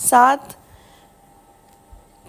7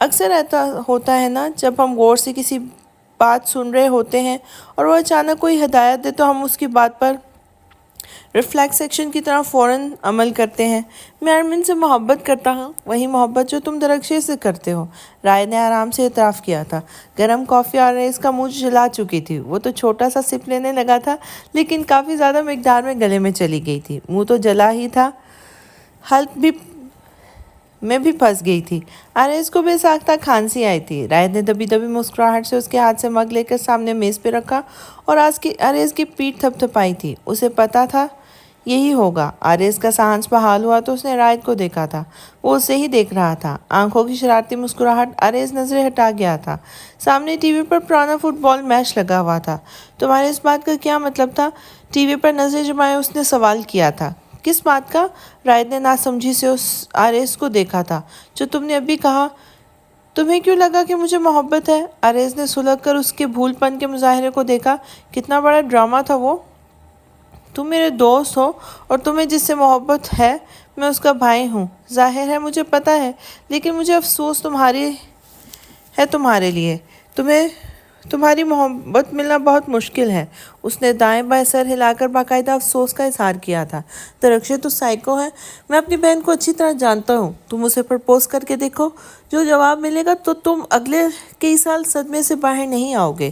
اکثر ایسا ہوتا ہے نا، جب ہم غور سے کسی بات سن رہے ہوتے ہیں اور وہ اچانک کوئی ہدایت دے تو ہم اس کی بات پر ریفلیکس سیکشن کی طرح فوراً عمل کرتے ہیں۔ میں ارمن سے محبت کرتا ہوں، وہی محبت جو تم درخشے سے کرتے ہو، رائے نے آرام سے اعتراف کیا تھا۔ گرم کافی آریز کا منہ جلا چکی تھی۔ وہ تو چھوٹا سا سپ لینے لگا تھا، لیکن کافی زیادہ مقدار میں گلے میں چلی گئی تھی۔ منہ تو جلا ہی تھا، حلق میں بھی پھنس گئی تھی۔ آریز کو بے ساختہ کھانسی آئی تھی۔ رائد نے دبی دبی مسکراہٹ سے اس کے ہاتھ سے مگ لے کر سامنے میز پہ رکھا اور آریز کی پیٹھ تھپ تھپائی تھی۔ اسے پتا تھا یہی ہوگا۔ آریز کا سانس بحال ہوا تو اس نے رائد کو دیکھا تھا۔ وہ اسے ہی دیکھ رہا تھا۔ آنکھوں کی شرارتی مسکراہٹ۔ آریز نظریں ہٹا گیا تھا۔ سامنے ٹی وی پر پرانا فٹ بال میچ لگا ہوا تھا۔ تمہارے اس بات کا کیا مطلب تھا؟ ٹی وی پر نظریں جمائے اس نے سوال کیا تھا۔ کس بات کا؟ رائد نے ناسمجھی سے اس آریز کو دیکھا تھا۔ جو تم نے ابھی کہا۔ تمہیں کیوں لگا کہ مجھے محبت ہے؟ آریز نے سلگ کر اس کے بھول پن کے مظاہرے کو دیکھا۔ کتنا بڑا ڈرامہ تھا وہ۔ تم میرے دوست ہو اور تمہیں جس سے محبت ہے میں اس کا بھائی ہوں۔ ظاہر ہے مجھے پتا ہے، لیکن مجھے افسوس تمہارے لیے۔ تمہاری محبت ملنا بہت مشکل ہے۔ اس نے دائیں بائیں سر ہلا کر باقاعدہ افسوس کا اظہار کیا تھا۔ درخشے تو سائیکو ہے۔ میں اپنی بہن کو اچھی طرح جانتا ہوں۔ تم اسے پرپوز کر کے دیکھو، جو جواب ملے گا تو تم اگلے کئی سال صدمے سے باہر نہیں آؤ گے۔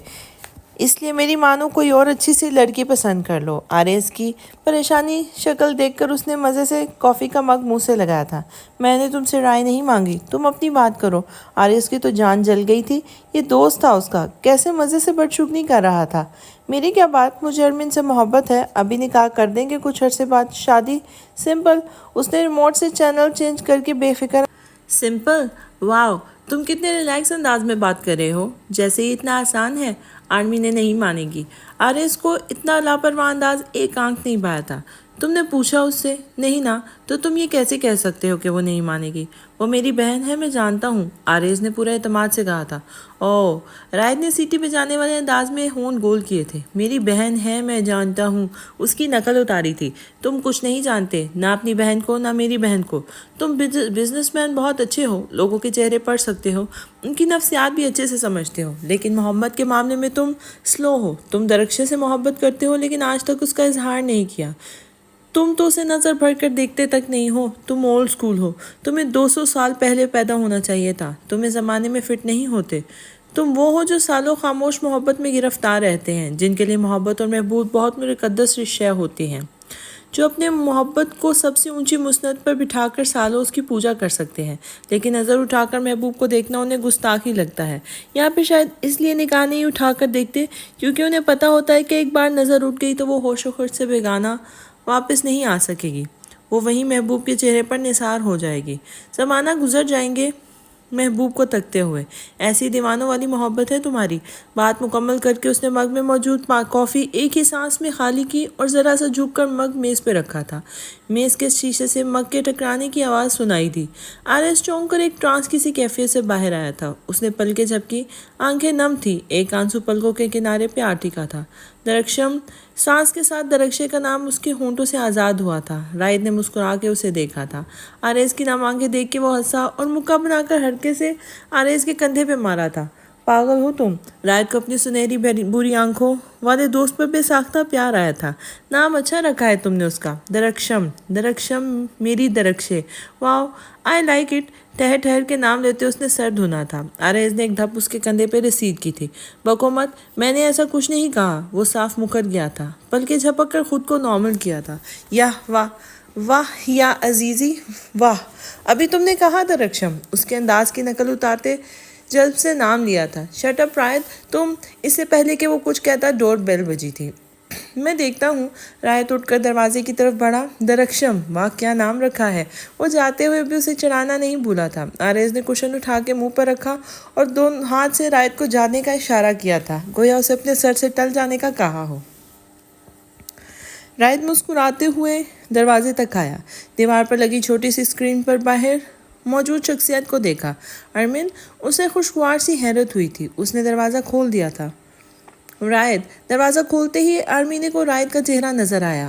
اس لیے میری مانو کوئی اور اچھی سی لڑکی پسند کر لو۔ آریز کی پریشانی شکل دیکھ کر اس نے مزے سے کافی کا مگ منہ سے لگایا تھا۔ میں نے تم سے رائے نہیں مانگی، تم اپنی بات کرو۔ آریز کی تو جان جل گئی تھی۔ یہ دوست تھا اس کا، کیسے مزے سے بدشگنی کر رہا تھا۔ میری کیا بات، مجھے ارمن سے محبت ہے، ابھی نکاح کر دیں گے، کچھ عرصے بعد شادی، سمپل۔ اس نے ریموٹ سے چینل چینج کر کے بے فکر سمپل، واو، تم کتنے ریلیکس انداز میں بات کر رہے ہو، جیسے یہ اتنا آسان ہے۔ آرمی نے نہیں مانے گی۔ آریز کو اتنا لاپرواہ انداز ایک آنکھ نہیں پایا تھا۔ تم نے پوچھا اس سے؟ نہیں نا، تو تم یہ کیسے کہہ سکتے ہو کہ وہ نہیں مانے گی؟ وہ میری بہن ہے، میں جانتا ہوں، آریز نے پورے اعتماد سے کہا تھا۔ اوہ، رائد نے سیٹی بجانے والے انداز میں ہونٹ گول کیے تھے۔ میری بہن ہے، میں جانتا ہوں، اس کی نقل اتاری تھی۔ تم کچھ نہیں جانتے، نہ اپنی بہن کو نہ میری بہن کو۔ تم بزنس مین بہت اچھے ہو، لوگوں کے چہرے پڑھ سکتے ہو، ان کی نفسیات بھی اچھے سے سمجھتے ہو، لیکن محبت کے معاملے میں تم سلو ہو۔ تم درخشے سے محبت کرتے ہو، لیکن آج تک اس کا اظہار نہیں کیا۔ تم تو اسے نظر بھر کر دیکھتے تک نہیں ہو۔ تم اولڈ اسکول ہو، تمہیں 200 سال پہلے پیدا ہونا چاہیے تھا، تم اس زمانے میں فٹ نہیں ہوتے۔ تم وہ ہو جو سالوں خاموش محبت میں گرفتار رہتے ہیں، جن کے لیے محبت اور محبوب بہت مقدس شے ہوتی ہیں، جو اپنے محبت کو سب سے اونچی مسند پر بٹھا کر سالوں اس کی پوجا کر سکتے ہیں، لیکن نظر اٹھا کر محبوب کو دیکھنا انہیں گستاخی لگتا ہے۔ یہاں پہ شاید اس لیے نگاہ نہیں اٹھا کر دیکھتے کیونکہ انہیں پتا ہوتا ہے کہ ایک بار نظر اٹھ گئی تو وہ ہوش و خرچ سے بیگانہ واپس نہیں آ سکے گی، وہ وہیں محبوب کے چہرے پر نثار ہو جائے گی۔ زمانہ گزر جائیں گے محبوب کو تکتے ہوئے۔ ایسی دیوانوں والی محبت ہے تمہاری۔ بات مکمل کر کے اس نے مگ میں موجود کافی ایک ہی سانس میں خالی کی اور ذرا سا جھک کر مگ میز پہ رکھا تھا۔ میز کے شیشے سے مگ کے ٹکرانے کی آواز سنائی دی۔ آریز چونک کر ایک ٹرانس کی سی کیفیت سے باہر آیا تھا۔ اس نے پلکیں جھپکی، آنکھیں نم تھی، ایک آنسو پلکوں کے کنارے پہ آ ٹکا تھا۔ درخشم، سانس کے ساتھ درخشے کا نام اس کے ہونٹوں سے آزاد ہوا تھا۔ رائد نے مسکرا کے اسے دیکھا تھا۔ آریز کی نم آنکھیں دیکھ کے وہ ہنسا اور مکہ بنا کر ہلکے سے آریز کے کندھے پہ مارا تھا۔ پاگل ہو تم؟ رائد کو اپنی سنہری بری آنکھوں والے دوست پر بے ساختہ پیار آیا تھا۔ نام اچھا رکھا ہے تم نے اس کا، درخشم۔ درخشم، میری درخشے، واو، آئی لائک اٹ۔ ٹہر ٹہر کے نام لیتے اس نے سر دھنا تھا۔ آریز نے ایک دھپ اس کے کندھے پہ رسید کی تھی۔ بکو مت، میں نے ایسا کچھ نہیں کہا۔ وہ صاف مکر گیا تھا، پلکیں جھپک کر خود کو نارمل کیا تھا۔ واہ واہ یا عزیزی، واہ، ابھی تم نے کہا درخشم، اس کے انداز کی نقل اتارتے جلب سے نام لیا تھا۔ شٹ اپ رائد، تم، اس سے پہلے کہ وہ کچھ کہتا ڈور بیل بجی تھی۔ میں دیکھتا ہوں۔ رائد اٹھ کر دروازے کی طرف بڑھا۔ درخشم، واہ کیا نام رکھا ہے۔ وہ جاتے ہوئے بھی اسے چڑھانا نہیں بھولا تھا۔ آریز نے کشن اٹھا کے منہ پر رکھا اور دونوں ہاتھ سے رائد کو جانے کا اشارہ کیا تھا، گویا اسے اپنے سر سے ٹل جانے کا کہا ہو۔ رائد مسکراتے ہوئے دروازے تک آیا، دیوار پر لگی چھوٹی سی اسکرین پر باہر موجود شخصیت کو دیکھا۔ ارمن، اسے خوشگوار سی حیرت ہوئی تھی۔ اس نے دروازہ کھول دیا تھا۔ رائد، دروازہ کھولتے ہی آرمین کو رائد کا چہرہ نظر آیا۔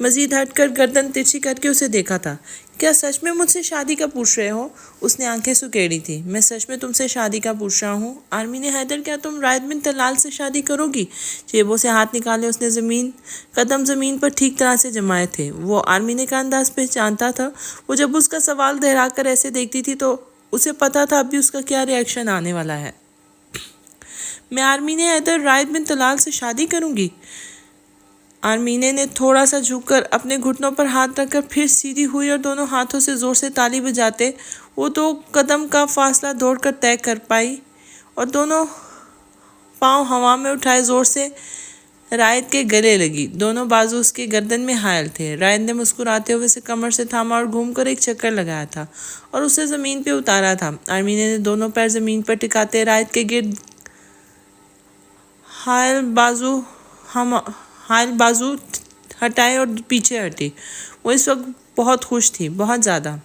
مزید ہٹ کر گردن ترچھی کر کے اسے دیکھا تھا۔ کیا سچ میں مجھ سے شادی کا پوچھ رہے ہو؟ اس نے آنکھیں سکیڑی تھی۔ میں سچ میں تم سے شادی کا پوچھ رہا ہوں آرمین حیدر، کیا تم رائد بن طلال سے شادی کرو گی؟ جیبوں سے ہاتھ نکالے اس نے قدم زمین پر ٹھیک طرح سے جمائے تھے۔ وہ آرمین کا انداز پہچانتا تھا۔ وہ جب اس کا سوال دہرا کر ایسے دیکھتی تھی تو اسے پتا تھا اب بھی اس کا کیا ری ایکشن آنے والا ہے۔ میں آرمین حیدر رائد بن طلال سے شادی کروں گی؟ آرمین نے تھوڑا سا جھک کر اپنے گھٹنوں پر ہاتھ رکھ کر پھر سیدھی ہوئی اور دونوں ہاتھوں سے زور سے تالی بجاتے وہ 2 قدم کا فاصلہ دوڑ کر طے کر پائی اور دونوں پاؤں ہوا میں اٹھائے زور سے رائد کے گلے لگی۔ دونوں بازو اس کے گردن میں حائل تھے۔ رائد نے مسکراتے ہوئے اسے کمر سے تھاما اور گھوم کر ایک چکر لگایا تھا اور اسے زمین پہ اتارا تھا۔ آرمین نے دونوں پیر زمین پر ٹکاتے رائد کے گرد حائل بازو ہٹائے اور پیچھے ہٹی۔ وہ اس وقت بہت خوش تھی، بہت زیادہ۔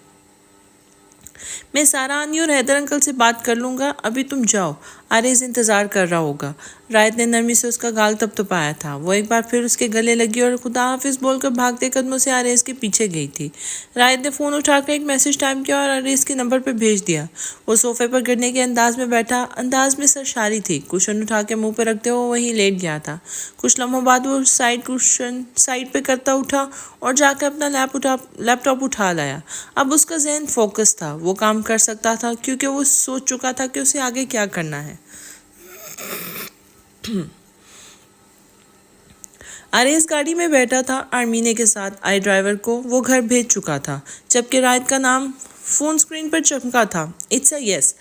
میں سارا آنی اور حیدر انکل سے بات کر لوں گا، ابھی تم جاؤ، آریز انتظار کر رہا ہوگا۔ رائد نے نرمی سے اس کا گال تپتپایا تھا۔ وہ ایک بار پھر اس کے گلے لگی اور خدا حافظ بول کر بھاگتے قدموں سے آریز کے پیچھے گئی تھی۔ رائد نے فون اٹھا کر ایک میسج ٹائپ کیا اور آریز کے نمبر پہ بھیج دیا۔ وہ صوفے پر گرنے کے انداز میں بیٹھا، انداز میں سرشاری تھی۔ کشن اٹھا کے منہ پہ رکھتے ہوئے وہیں لیٹ گیا تھا۔ کچھ لمحوں بعد وہ کشن سائڈ پہ کرتا اٹھا اور جا کے اپنا لیپ ٹاپ اٹھا لایا۔ اب اس کا ذہن فوکس تھا، وہ کام کر سکتا تھا کیونکہ وہ سوچ چکا تھا کہ اسے آگے کیا کرنا ہے۔ آریز گاڑی میں بیٹھا تھا آرمینے کے ساتھ۔ آئی ڈرائیور کو وہ گھر بھیج چکا تھا جبکہ رائد کا نام فون سکرین پر چمکا تھا۔ It's a yes.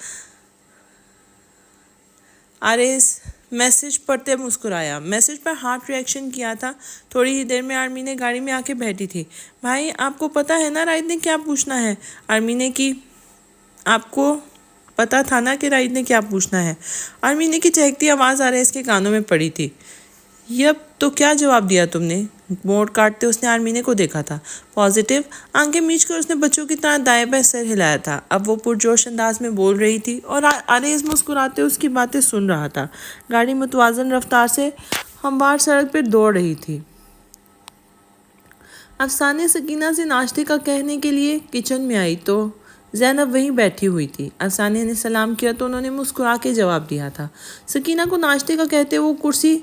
آریز میسج پڑھتے مسکرایا۔ میسج پر ہارٹ ری ایکشن کیا تھا۔ تھوڑی ہی دیر میں آرمینے گاڑی میں آ کے بیٹھی تھی۔ بھائی آپ کو پتا ہے نا رائد نے کیا پوچھنا ہے؟ آرمینے کی آپ کو پتا تھا نا کہ رائد نے کیا پوچھنا ہے؟ آرمینے کی چہکتی آواز آریز کے کانوں میں پڑی تھی۔ یپ، تو کیا جواب دیا تم نے؟ موڑ کاٹتے اس نے آرمینے کو دیکھا تھا۔ پازیٹیو۔ آنکھیں میچ کر اس نے بچوں کی طرح دائیں بائیں سر ہلایا تھا۔ اب وہ پرجوش انداز میں بول رہی تھی اور آریز مسکراتے اس کی باتیں سن رہا تھا۔ گاڑی متوازن رفتار سے ہموار سڑک پہ دوڑ رہی تھی۔ افسانے سکینہ سے ناشتے کا کہنے کے لیے کچن میں آئی تو زینب وہیں بیٹھی ہوئی تھی۔ افسانے نے سلام کیا تو انہوں نے مسکرا کے جواب دیا تھا۔ سکینہ کو ناشتے کا کہتے وہ کرسی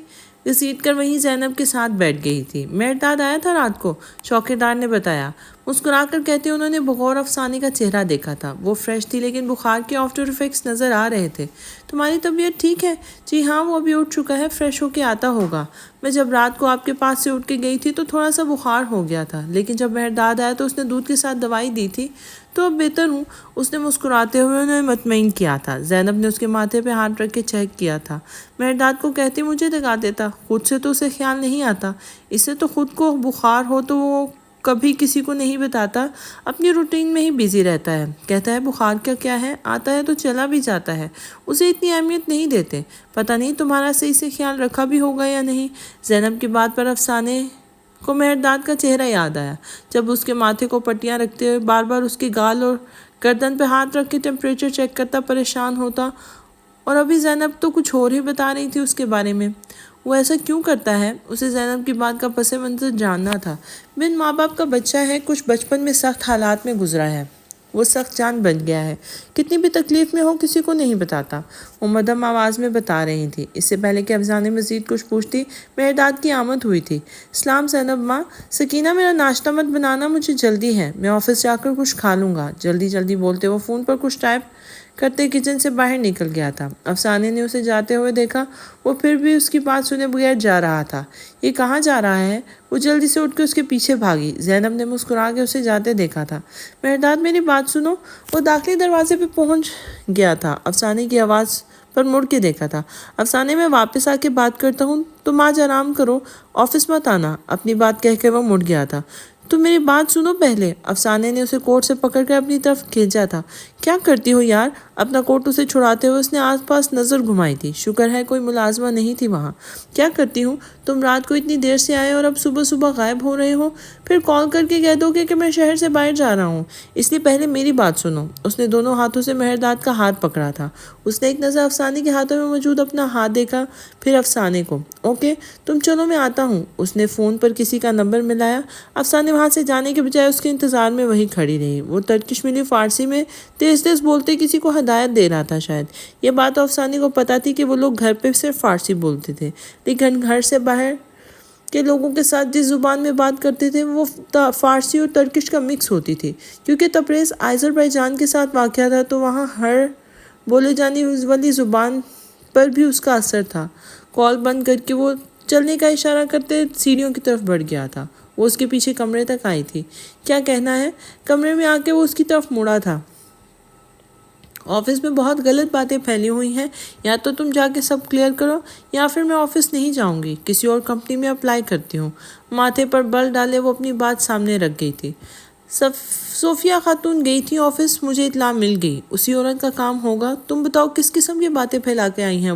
گھسیٹ کر وہیں زینب کے ساتھ بیٹھ گئی تھی۔ مہرداد آیا تھا رات کو، چوکیدار نے بتایا، مسکرا کر کہتے انہوں نے بغور افسانے کا چہرہ دیکھا تھا۔ وہ فریش تھی لیکن بخار کے آفٹر ایفیکٹس نظر آ رہے تھے۔ تمہاری طبیعت ٹھیک ہے؟ جی ہاں، وہ ابھی اٹھ چکا ہے، فریش ہو کے آتا ہوگا۔ میں جب رات کو آپ کے پاس سے اٹھ کے گئی تھی تو تھوڑا سا بخار ہو گیا تھا، لیکن جب مہرداد آیا تو اس نے دودھ کے ساتھ دوائی دی تھی تو اب بہتر ہوں، اس نے مسکراتے ہوئے انہیں مطمئن کیا تھا۔ زینب نے اس کے ماتھے پہ ہاتھ رکھ کے چیک کیا تھا۔ مہرداد کو کہتی مجھے دکھا دیتا، خود سے تو اسے خیال نہیں آتا، اسے تو خود کو بخار ہو تو وہ کبھی کسی کو نہیں بتاتا، اپنی روٹین میں ہی بیزی رہتا ہے۔ کہتا ہے بخار کا کیا ہے، آتا ہے تو چلا بھی جاتا ہے، اسے اتنی اہمیت نہیں دیتے۔ پتہ نہیں تمہارا صحیح سے خیال رکھا بھی ہوگا یا نہیں۔ زینب کی بات پر افسانے کو مہرداد کا چہرہ یاد آیا، جب اس کے ماتھے کو پٹیاں رکھتے ہوئے بار بار اس کے گال اور گردن پہ ہاتھ رکھ کے ٹیمپریچر چیک کرتا پریشان ہوتا، اور ابھی زینب تو کچھ اور ہی بتا رہی تھی اس کے بارے میں۔ وہ ایسا کیوں کرتا ہے؟ اسے زینب کی بات کا پس منظر جاننا تھا۔ بن ماں باپ کا بچہ ہے، کچھ بچپن میں سخت حالات میں گزرا ہے، وہ سخت جان بن گیا ہے، کتنی بھی تکلیف میں ہو کسی کو نہیں بتاتا، وہ مدھم آواز میں بتا رہی تھی۔ اس سے پہلے کہ افسانے مزید کچھ پوچھتی، مہرداد کی آمد ہوئی تھی۔ سلام زینب ماں۔ سکینہ میرا ناشتہ مت بنانا، مجھے جلدی ہے، میں آفس جا کر کچھ کھا لوں گا۔ جلدی جلدی بولتے وہ فون پر کچھ ٹائپ کرتے کچن سے باہر نکل گیا تھا۔ افسانے نے اسے جاتے ہوئے دیکھا، وہ پھر بھی اس کی بات سنے بغیر جا رہا تھا۔ یہ کہاں جا رہا ہے؟ وہ جلدی سے اٹھ کے اس کے پیچھے بھاگی۔ زینب نے مسکرا کے اسے جاتے دیکھا تھا۔ مہرداد میری بات سنو۔ وہ داخلی دروازے پہ پہنچ گیا تھا، افسانے کی آواز پر مڑ کے دیکھا تھا۔ افسانے میں واپس آ کے بات کرتا ہوں، تم آج آرام کرو، آفس مت آنا، اپنی بات کہہ کے وہ مڑ گیا تھا۔ تم میری بات سنو پہلے۔ افسانے نے اسے کوٹ سے پکڑ کر اپنی طرف کھینچا تھا۔ کیا کرتی ہو یار؟ اپنا کوٹ اسے چھڑاتے ہوئے اس نے آس پاس نظر گھمائی تھی۔ شکر ہے کوئی ملازمہ نہیں تھی وہاں۔ کیا کرتی ہوں؟ تم رات کو اتنی دیر سے آئے اور اب صبح صبح غائب ہو رہے ہو، پھر کال کر کے کہہ دو کہ میں شہر سے باہر جا رہا ہوں، اس لیے پہلے میری بات سنو۔ اس نے دونوں ہاتھوں سے مہرداد کا ہاتھ پکڑا تھا۔ اس نے ایک نظر افسانے کے ہاتھوں میں موجود اپنا ہاتھ دیکھا، پھر افسانے کو۔ اوکے تم چلو، میں آتا ہوں۔ اس نے فون پر کسی کا نمبر ملایا۔ افسانے وہاں سے جانے کے بجائے اس کے انتظار میں وہیں کھڑی رہی۔ وہ ترکش ملی فارسی میں تیز تیز بولتے کسی کو ہدایت دے رہا تھا شاید۔ یہ بات افسانے کو پتہ تھی کہ وہ لوگ گھر پہ صرف فارسی بولتے تھے، لیکن گھر سے باہر کے لوگوں کے ساتھ جس زبان میں بات کرتے تھے وہ فارسی اور ترکش کا مکس ہوتی تھی۔ کیونکہ تبریز آذربائیجان کے ساتھ واقع تھا تو وہاں ہر بولے جانے والی زبان پر بھی اس کا اثر تھا۔ کال بند کر کے وہ چلنے کا اشارہ کرتے سیڑھیوں کی طرف بڑھ گیا تھا۔ وہ اس کے پیچھے کمرے تک آئی تھی۔ کیا کہنا ہے؟ کمرے میں آ کے وہ اس کی طرف مڑا تھا۔ آفس میں بہت غلط باتیں پھیلی ہوئی ہیں، یا تو تم جا کے سب کلیئر کرو یا پھر میں آفس نہیں جاؤں گی، کسی اور کمپنی میں اپلائی کرتی ہوں۔ ماتھے پر بل ڈالے وہ اپنی بات سامنے رکھ گئی تھی۔ صوفیہ خاتون گئی تھی آفس، مجھے اطلاع مل گئی، اسی عورت کا کام ہوگا۔ تم بتاؤ کس قسم کی باتیں پھیلا کے آئی ہیں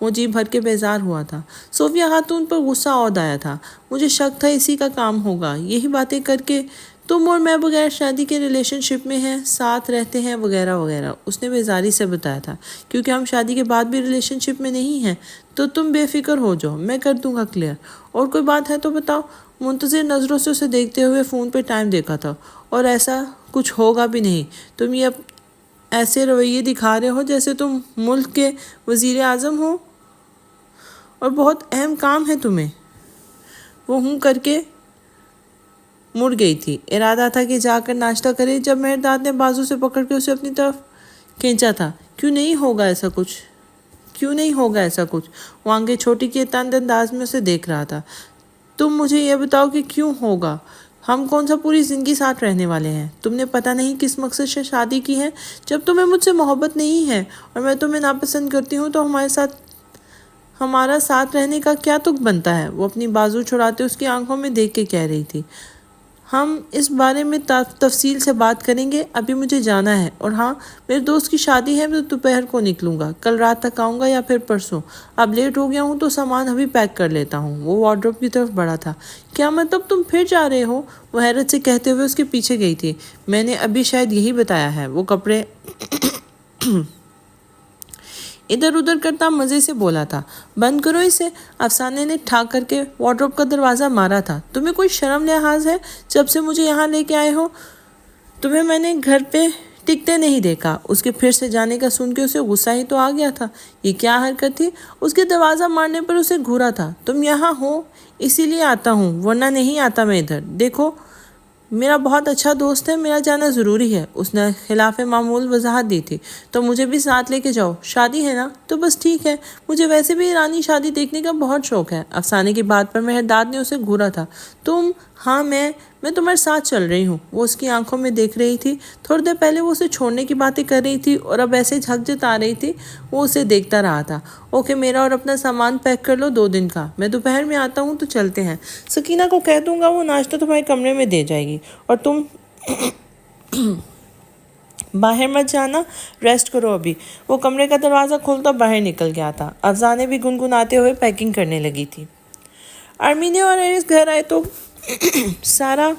وہ جی بھر کے بیزار ہوا تھا۔ صوفیہ خاتون پر غصہ عود آیا تھا۔ مجھے شک تھا اسی کا کام ہوگا، یہی باتیں کر کے تم اور میں بغیر شادی کے ریلیشن شپ میں ہیں، ساتھ رہتے ہیں وغیرہ وغیرہ۔ اس نے بیزاری سے بتایا تھا۔ کیونکہ ہم شادی کے بعد بھی ریلیشن شپ میں نہیں ہیں تو تم بے فکر ہو جاؤ، میں کر دوں گا کلیئر۔ اور کوئی بات ہے تو بتاؤ۔ منتظر نظروں سے اسے دیکھتے ہوئے فون پہ ٹائم دیکھا تھا۔ اور ایسا کچھ ہوگا بھی نہیں، تم یہ ایسے رویے دکھا رہے ہو جیسے تم ملک کے وزیر اعظم ہو اور بہت اہم کام ہے تمہیں۔ وہ ہوں کر کے مڑ گئی تھی۔ ارادہ تھا کہ جا کر ناشتہ کرے جب مہرداد نے بازو سے پکڑ کے اسے اپنی طرف کھینچا تھا۔ کیوں نہیں ہوگا ایسا کچھ؟ کیوں نہیں ہوگا ایسا کچھ؟ وہ آنکھیں چھوٹی کیے تند انداز میں اسے دیکھ رہا تھا۔ تم مجھے یہ بتاؤ کہ کیوں ہوگا؟ ہم کون سا پوری زندگی ساتھ رہنے والے ہیں؟ تم نے پتہ نہیں کس مقصد سے شادی کی ہے۔ جب تمہیں مجھ سے محبت نہیں ہے اور میں تمہیں ناپسند کرتی ہوں تو ہمارا ساتھ رہنے کا کیا تک بنتا ہے؟ وہ اپنی بازو چھڑاتے اس کی آنکھوں میں دیکھ کے کہہ رہی تھی۔ ہم اس بارے میں تفصیل سے بات کریں گے، ابھی مجھے جانا ہے۔ اور ہاں، میرے دوست کی شادی ہے، میں دوپہر کو نکلوں گا، کل رات تک آؤں گا یا پھر پرسوں۔ اب لیٹ ہو گیا ہوں تو سامان ابھی پیک کر لیتا ہوں۔ وہ وارڈروب کی طرف بڑھا تھا۔ کیا مطلب تم پھر جا رہے ہو؟ وہ حیرت سے کہتے ہوئے اس کے پیچھے گئی تھی۔ میں نے ابھی شاید یہی بتایا ہے۔ وہ کپڑے ادھر ادھر کرتا مزے سے بولا تھا۔ بند کرو اسے، افسانے نے ٹھاک کر کے وارڈروب کا دروازہ مارا تھا۔ تمہیں کوئی شرم لحاظ ہے؟ جب سے مجھے یہاں لے کے آئے ہو تمہیں میں نے گھر پہ ٹکتے نہیں دیکھا۔ اس کے پھر سے جانے کا سن کے اسے غصہ ہی تو آ گیا تھا۔ یہ کیا حرکت تھی؟ اس کے دروازہ مارنے پر اسے گھورا تھا۔ تم یہاں ہو اسی لیے آتا ہوں، ورنہ نہیں آتا میں ادھر۔ دیکھو میرا بہت اچھا دوست ہے، میرا جانا ضروری ہے۔ اس نے خلاف معمول وضاحت دی تھی۔ تو مجھے بھی ساتھ لے کے جاؤ، شادی ہے نا تو بس ٹھیک ہے، مجھے ویسے بھی ایرانی شادی دیکھنے کا بہت شوق ہے۔ افسانے کی بات پر مہرداد نے اسے گھورا تھا۔ تم؟ ہاں میں تمہارے ساتھ چل رہی ہوں۔ وہ اس کی آنکھوں میں دیکھ رہی تھی۔ تھوڑی دیر پہلے وہ اسے چھوڑنے کی باتیں کر رہی تھی اور اب ایسے جھک جتا رہی تھی۔ وہ اسے دیکھتا رہا تھا۔ اوکے، میرا اور اپنا سامان پیک کر لو 2 دن کا، میں دوپہر میں آتا ہوں تو چلتے ہیں۔ سکینہ کو کہہ دوں گا وہ ناشتہ تمہارے کمرے میں دے جائے گی، اور تم باہر مت جانا، ریسٹ کرو ابھی۔ وہ کمرے کا دروازہ کھولتا باہر نکل گیا تھا۔ افسانے بھی گنگناتے ہوئے پیکنگ کرنے لگی تھی۔ آرمینیا اور ایرس گھر آئے تو سارا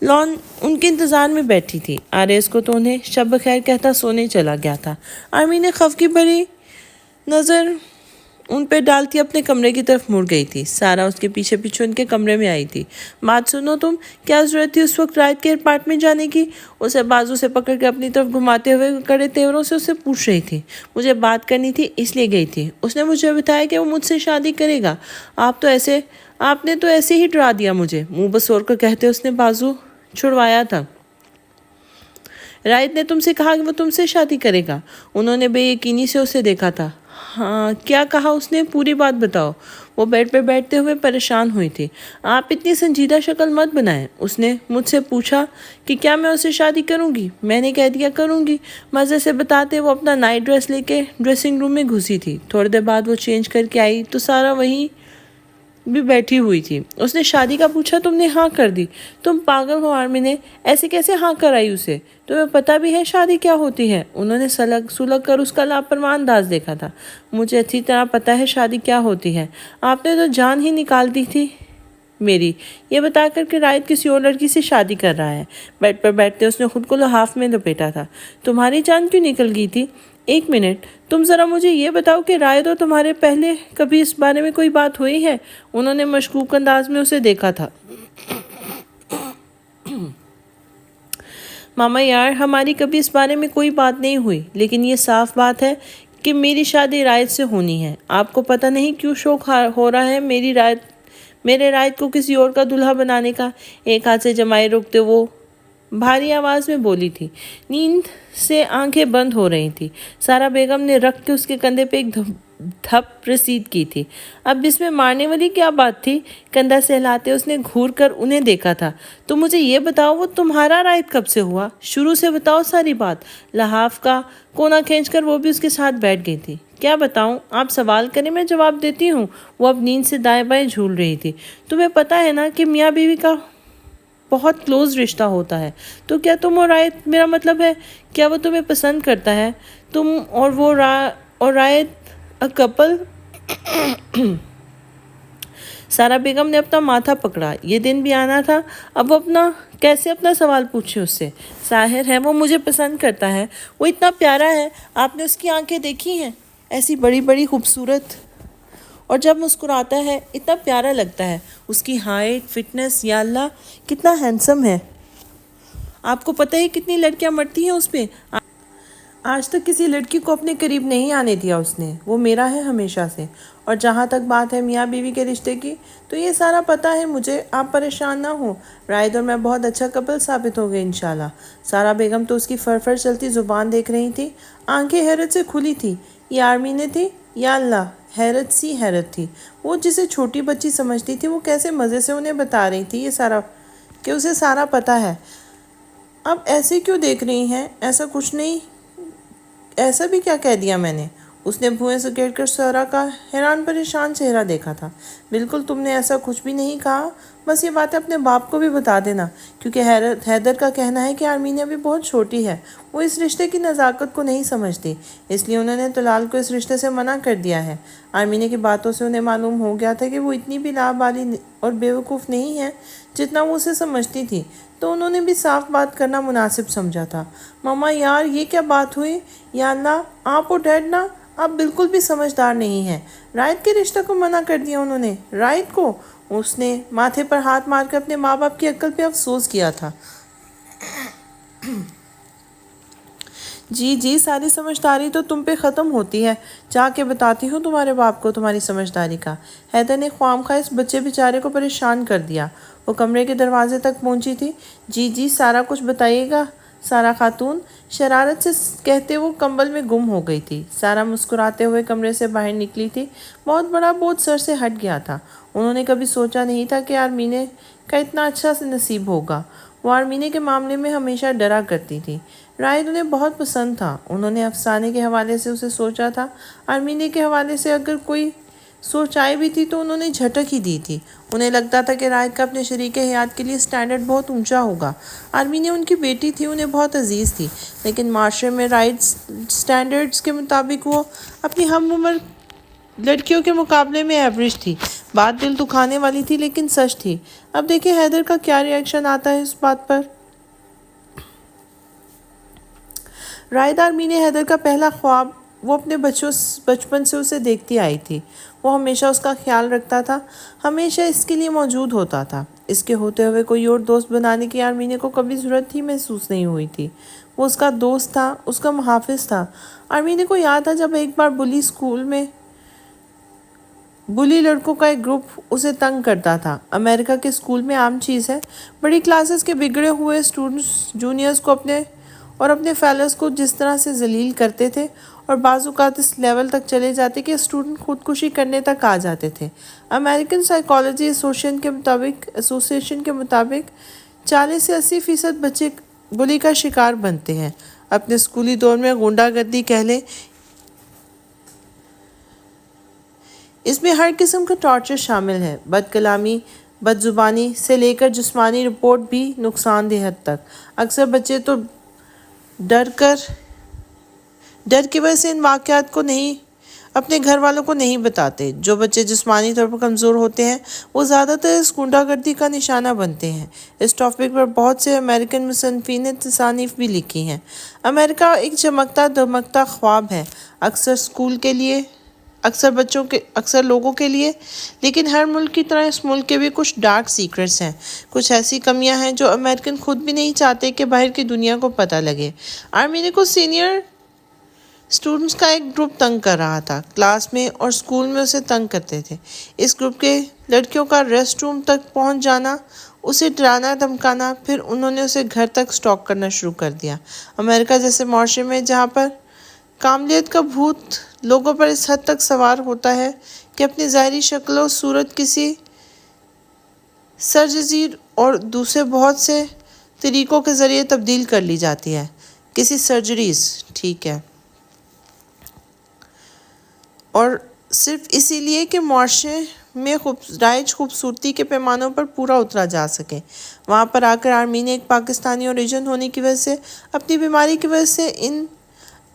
لان ان کے انتظار میں بیٹھی تھی۔ آریس کو تو انہیں شب بخیر کہتا سونے چلا گیا تھا۔ آرمین نے خوف کی بھری نظر ان پہ ڈالتی اپنے کمرے کی طرف مڑ گئی تھی۔ سارا اس کے پیچھے پیچھے ان کے کمرے میں آئی تھی۔ بات سنو، تم کیا ضرورت تھی اس وقت رائت کے اپارٹمنٹ جانے کی؟ اسے بازو سے پکڑ کے اپنی طرف گھماتے ہوئے کڑے تیوروں سے اسے پوچھ رہی تھی۔ مجھے بات کرنی تھی اس لیے گئی تھی۔ اس نے مجھے بتایا کہ وہ مجھ سے شادی کرے گا۔ آپ نے تو ایسے ہی ڈرا دیا مجھے، منہ بسور کر کہتے اس نے بازو چھڑوایا تھا۔ رائت نے تم سے کہا کہ وہ تم سے شادی کرے گا؟ انہوں نے بے یقینی سے اسے دیکھا تھا۔ ہاں، کیا کہا اس نے؟ پوری بات بتاؤ۔ وہ بیڈ پہ بیٹھتے ہوئے پریشان ہوئی تھی۔ آپ اتنی سنجیدہ شکل مت بنائیں۔ اس نے مجھ سے پوچھا کہ کیا میں اسے شادی کروں گی؟ میں نے کہہ دیا کروں گی، مزے سے بتاتے وہ اپنا نائٹ ڈریس لے کے ڈریسنگ روم میں گھسی تھی۔ تھوڑی دیر بعد وہ چینج کر کے آئی تو سارا وہیں بھی بیٹھی ہوئی تھی۔ اس نے شادی کا پوچھا، تم نے ہاں کر دی؟ تم پاگل ہو آرمین نے، ایسے کیسے ہاں کرائی اسے؟ تمہیں پتہ بھی ہے شادی کیا ہوتی ہے؟ انہوں نے سلگ کر اس کا لاپرواہ انداز دیکھا تھا۔ مجھے اچھی طرح پتہ ہے شادی کیا ہوتی ہے، آپ نے تو جان ہی نکال دی تھی۔ میری، یہ بتا کر کہ رائد کسی اور لڑکی سے شادی کر رہا ہے۔ بیڈ پر بیٹھتے اس نے خود کو لحاف میں لپیٹا تھا۔ تمہاری جان کیوں نکل گئی تھی؟ ایک منٹ، تم ذرا مجھے یہ بتاؤ کہ رائد اور تمہارے پہلے کبھی اس بارے میں کوئی بات ہوئی ہے؟ انہوں نے مشکوک انداز میں اسے دیکھا تھا۔ ماما یار، ہماری کبھی اس بارے میں کوئی بات نہیں ہوئی، لیکن یہ صاف بات ہے کہ میری شادی رائد سے ہونی ہے۔ آپ کو پتہ نہیں کیوں شوق ہو رہا ہے میرے رائد کو کسی اور کا دلہا بنانے کا؟ ایک ہاتھ سے جمائے روکتے وہ بھاری آواز میں بولی تھی۔ نیند سے آنکھیں بند ہو رہی تھی۔ سارا بیگم نے رکھ کے اس کے کندھے پہ ایک دھپ رسید کی تھی۔ اب اس میں مارنے والی کیا بات تھی؟ کندھا سہلاتے اس نے گھور کر انہیں دیکھا تھا۔ تو مجھے یہ بتاؤ، وہ تمہارا رائد کب سے ہوا؟ شروع سے بتاؤ ساری بات۔ لحاف کا کونا کھینچ کر وہ بھی اس کے ساتھ بیٹھ گئی تھی۔ کیا بتاؤں؟ آپ سوال کریں، میں جواب دیتی ہوں۔ وہ اب نیند سے دائیں بائیں جھول رہی تھی۔ تمہیں پتہ ہے نا کہ میاں بیوی کا بہت کلوز رشتہ ہوتا ہے۔ تو کیا تم اور رائد، میرا مطلب ہے کیا وہ تمہیں پسند کرتا ہے؟ تم اور وہ اور رائد کپل؟ سارا بیگم نے اپنا ماتھا پکڑا۔ یہ دن بھی آنا تھا۔ اب وہ کیسے اپنا سوال پوچھے اس سے؟ ظاہر ہے وہ مجھے پسند کرتا ہے، وہ اتنا پیارا ہے۔ آپ نے اس کی آنکھیں دیکھی ہیں؟ ایسی بڑی بڑی خوبصورت، اور جب مسکراتا ہے اتنا پیارا لگتا ہے۔ اس کی ہائٹ، فٹنس، یا اللہ کتنا ہینڈسم ہے۔ آپ کو پتہ ہے کتنی لڑکیاں مرتی ہیں اس پہ؟ آج تک کسی لڑکی کو اپنے قریب نہیں آنے دیا اس نے۔ وہ میرا ہے ہمیشہ سے۔ اور جہاں تک بات ہے میاں بیوی کے رشتے کی، تو یہ سارا پتہ ہے مجھے، آپ پریشان نہ ہوں۔ رائد اور میں بہت اچھا کپل ثابت ہو گئے انشاءاللہ۔ سارا بیگم تو اس کی فرفر چلتی زبان دیکھ رہی تھی۔ آنکھیں حیرت سے کھلی تھی۔ یہ آرمینے تھی؟ یا اللہ، حیرت سی حیرت تھی۔ وہ جسے چھوٹی بچی سمجھتی تھی، وہ کیسے مزے سے انہیں بتا رہی تھی یہ سارا، کہ اسے سارا پتہ ہے۔ اب ایسے کیوں دیکھ رہی ہیں؟ ایسا کچھ نہیں، ایسا بھی کیا کہہ دیا میں نے؟ اس نے بھوئیں سکیڑ کر سارا کا حیران پریشان چہرہ دیکھا تھا۔ بالکل تم نے ایسا کچھ بھی نہیں کہا۔ بس یہ باتیں اپنے باپ کو بھی بتا دینا، کیونکہ حیدر کا کہنا ہے کہ آرمینہ ابھی بہت چھوٹی ہے، وہ اس رشتے کی نزاکت کو نہیں سمجھتی، اس لیے انہوں نے طلال کو اس رشتے سے منع کر دیا ہے۔ آرمینہ کی باتوں سے انہیں معلوم ہو گیا تھا کہ وہ اتنی بھی لابالی اور بیوقوف نہیں ہے جتنا وہ اسے سمجھتی تھی، تو انہوں نے بھی صاف بات کرنا مناسب سمجھا تھا۔ ماما یار، یہ کیا بات ہوئی؟ یا اللہ، آپ اور ڈیڈ نا، آپ بالکل بھی سمجھدار نہیں ہیں۔ رائد کے رشتہ کو منع کر دیا انہوں نے؟ رائد کو؟ اس نے ماتھے پر ہاتھ مار کر اپنے ماں باپ کی عقل پہ افسوس کیا تھا۔ جی ساری سمجھداری تو تم پہ ختم ہوتی ہے۔ جا کے بتاتی ہوں تمہارے باپ کو تمہاری سمجھداری کا۔ حیدر نے خواہ اس بچے بیچارے کو پریشان کر دیا۔ وہ کمرے کے دروازے تک پہنچی تھی۔ جی سارا کچھ بتائیے گا سارا خاتون، شرارت سے کہتے وہ کمبل میں گم ہو گئی تھی۔ سارا مسکراتے ہوئے کمرے سے باہر نکلی تھی۔ بہت بڑا بوجھ سر سے ہٹ گیا تھا۔ انہوں نے کبھی سوچا نہیں تھا کہ آرمینے کا اتنا اچھا نصیب ہوگا۔ وہ آرمینے کے معاملے میں ہمیشہ ڈرا کرتی تھی۔ رائد انہیں بہت پسند تھا۔ انہوں نے افسانے کے حوالے سے اسے سوچا تھا، آرمینے کے حوالے سے اگر کوئی سوچ آئی بھی تھی تو انہوں نے جھٹک ہی دی تھی۔ انہیں لگتا تھا کہ رائد کا اپنے شریک حیات کے لیے سٹینڈرڈ بہت اونچا ہوگا۔ آرمینے ان کی بیٹی تھی، انہیں بہت عزیز تھی، لیکن معاشرے میں رائد سٹینڈرڈز کے مطابق وہ اپنی ہم عمر لڑکیوں کے مقابلے میں ایوریج تھی۔ بات دل دکھانے والی تھی لیکن سچ تھی۔ اب دیکھیں حیدر کا کیا ری ایکشن آتا ہے اس بات پر۔ رائد آرمینے حیدر کا پہلا خواب، وہ اپنے بچپن سے اسے دیکھتی آئی تھی۔ وہ ہمیشہ اس کا خیال رکھتا تھا، ہمیشہ اس کے لیے موجود ہوتا تھا۔ اس کے ہوتے ہوئے کوئی اور دوست بنانے کی آرمینے کو کبھی ضرورت ہی محسوس نہیں ہوئی تھی۔ وہ اس کا دوست تھا، اس کا محافظ تھا۔ آرمینے کو یاد تھا جب ایک بار بلی لڑکوں کا ایک گروپ اسے تنگ کرتا تھا۔ امریکہ کے اسکول میں عام چیز ہے، بڑی کلاسز کے بگڑے ہوئے اسٹوڈنٹس جونیئرز کو اپنے فیلوز کو جس طرح سے ذلیل کرتے تھے، اور بعض اوقات اس لیول تک چلے جاتے کہ اسٹوڈنٹ خودکشی کرنے تک آ جاتے تھے۔ امریکن سائیکالوجی ایسوسی ایشن کے مطابق 40 سے 80% بچے بلی کا شکار بنتے ہیں۔ اپنے اسکولی دور میں غنڈہ گردی کہہ لیں، اس میں ہر قسم کا ٹارچر شامل ہے، بد کلامی، بد زبانی سے لے کر جسمانی رپورٹ بھی نقصان دہ حد تک۔ اکثر بچے تو ڈر کی وجہ سے ان واقعات کو نہیں اپنے گھر والوں کو نہیں بتاتے۔ جو بچے جسمانی طور پر کمزور ہوتے ہیں وہ زیادہ تر اس غنڈہ گردی کا نشانہ بنتے ہیں۔ اس ٹاپک پر بہت سے امریکن مصنفین نے تصانیف بھی لکھی ہیں۔ امریکہ ایک چمکتا دمکتا خواب ہے، اکثر لوگوں کے لیے، لیکن ہر ملک کی طرح اس ملک کے بھی کچھ ڈارک سیکرٹس ہیں، کچھ ایسی کمیاں ہیں جو امریکن خود بھی نہیں چاہتے کہ باہر کی دنیا کو پتہ لگے۔ آرمینی کو سینئر اسٹوڈنٹس کا ایک گروپ تنگ کر رہا تھا، کلاس میں اور اسکول میں اسے تنگ کرتے تھے۔ اس گروپ کے لڑکیوں کا ریسٹ روم تک پہنچ جانا، اسے ڈرانا دھمکانا، پھر انہوں نے اسے گھر تک سٹاک کرنا شروع کر دیا۔ امریکہ جیسے معاشرے میں جہاں پر کاملیت کا بھوت لوگوں پر اس حد تک سوار ہوتا ہے کہ اپنی ظاہری شکل و صورت کسی سرجری اور دوسرے بہت سے طریقوں کے ذریعے تبدیل کر لی جاتی ہے۔ کسی سرجریز، ٹھیک ہے، اور صرف اسی لیے کہ معاشرے میں رائج خوبصورتی کے پیمانوں پر پورا اترا جا سکے۔ وہاں پر آ کر آرمینی ایک پاکستانی اوریجن ہونے کی وجہ سے، اپنی بیماری کی وجہ سے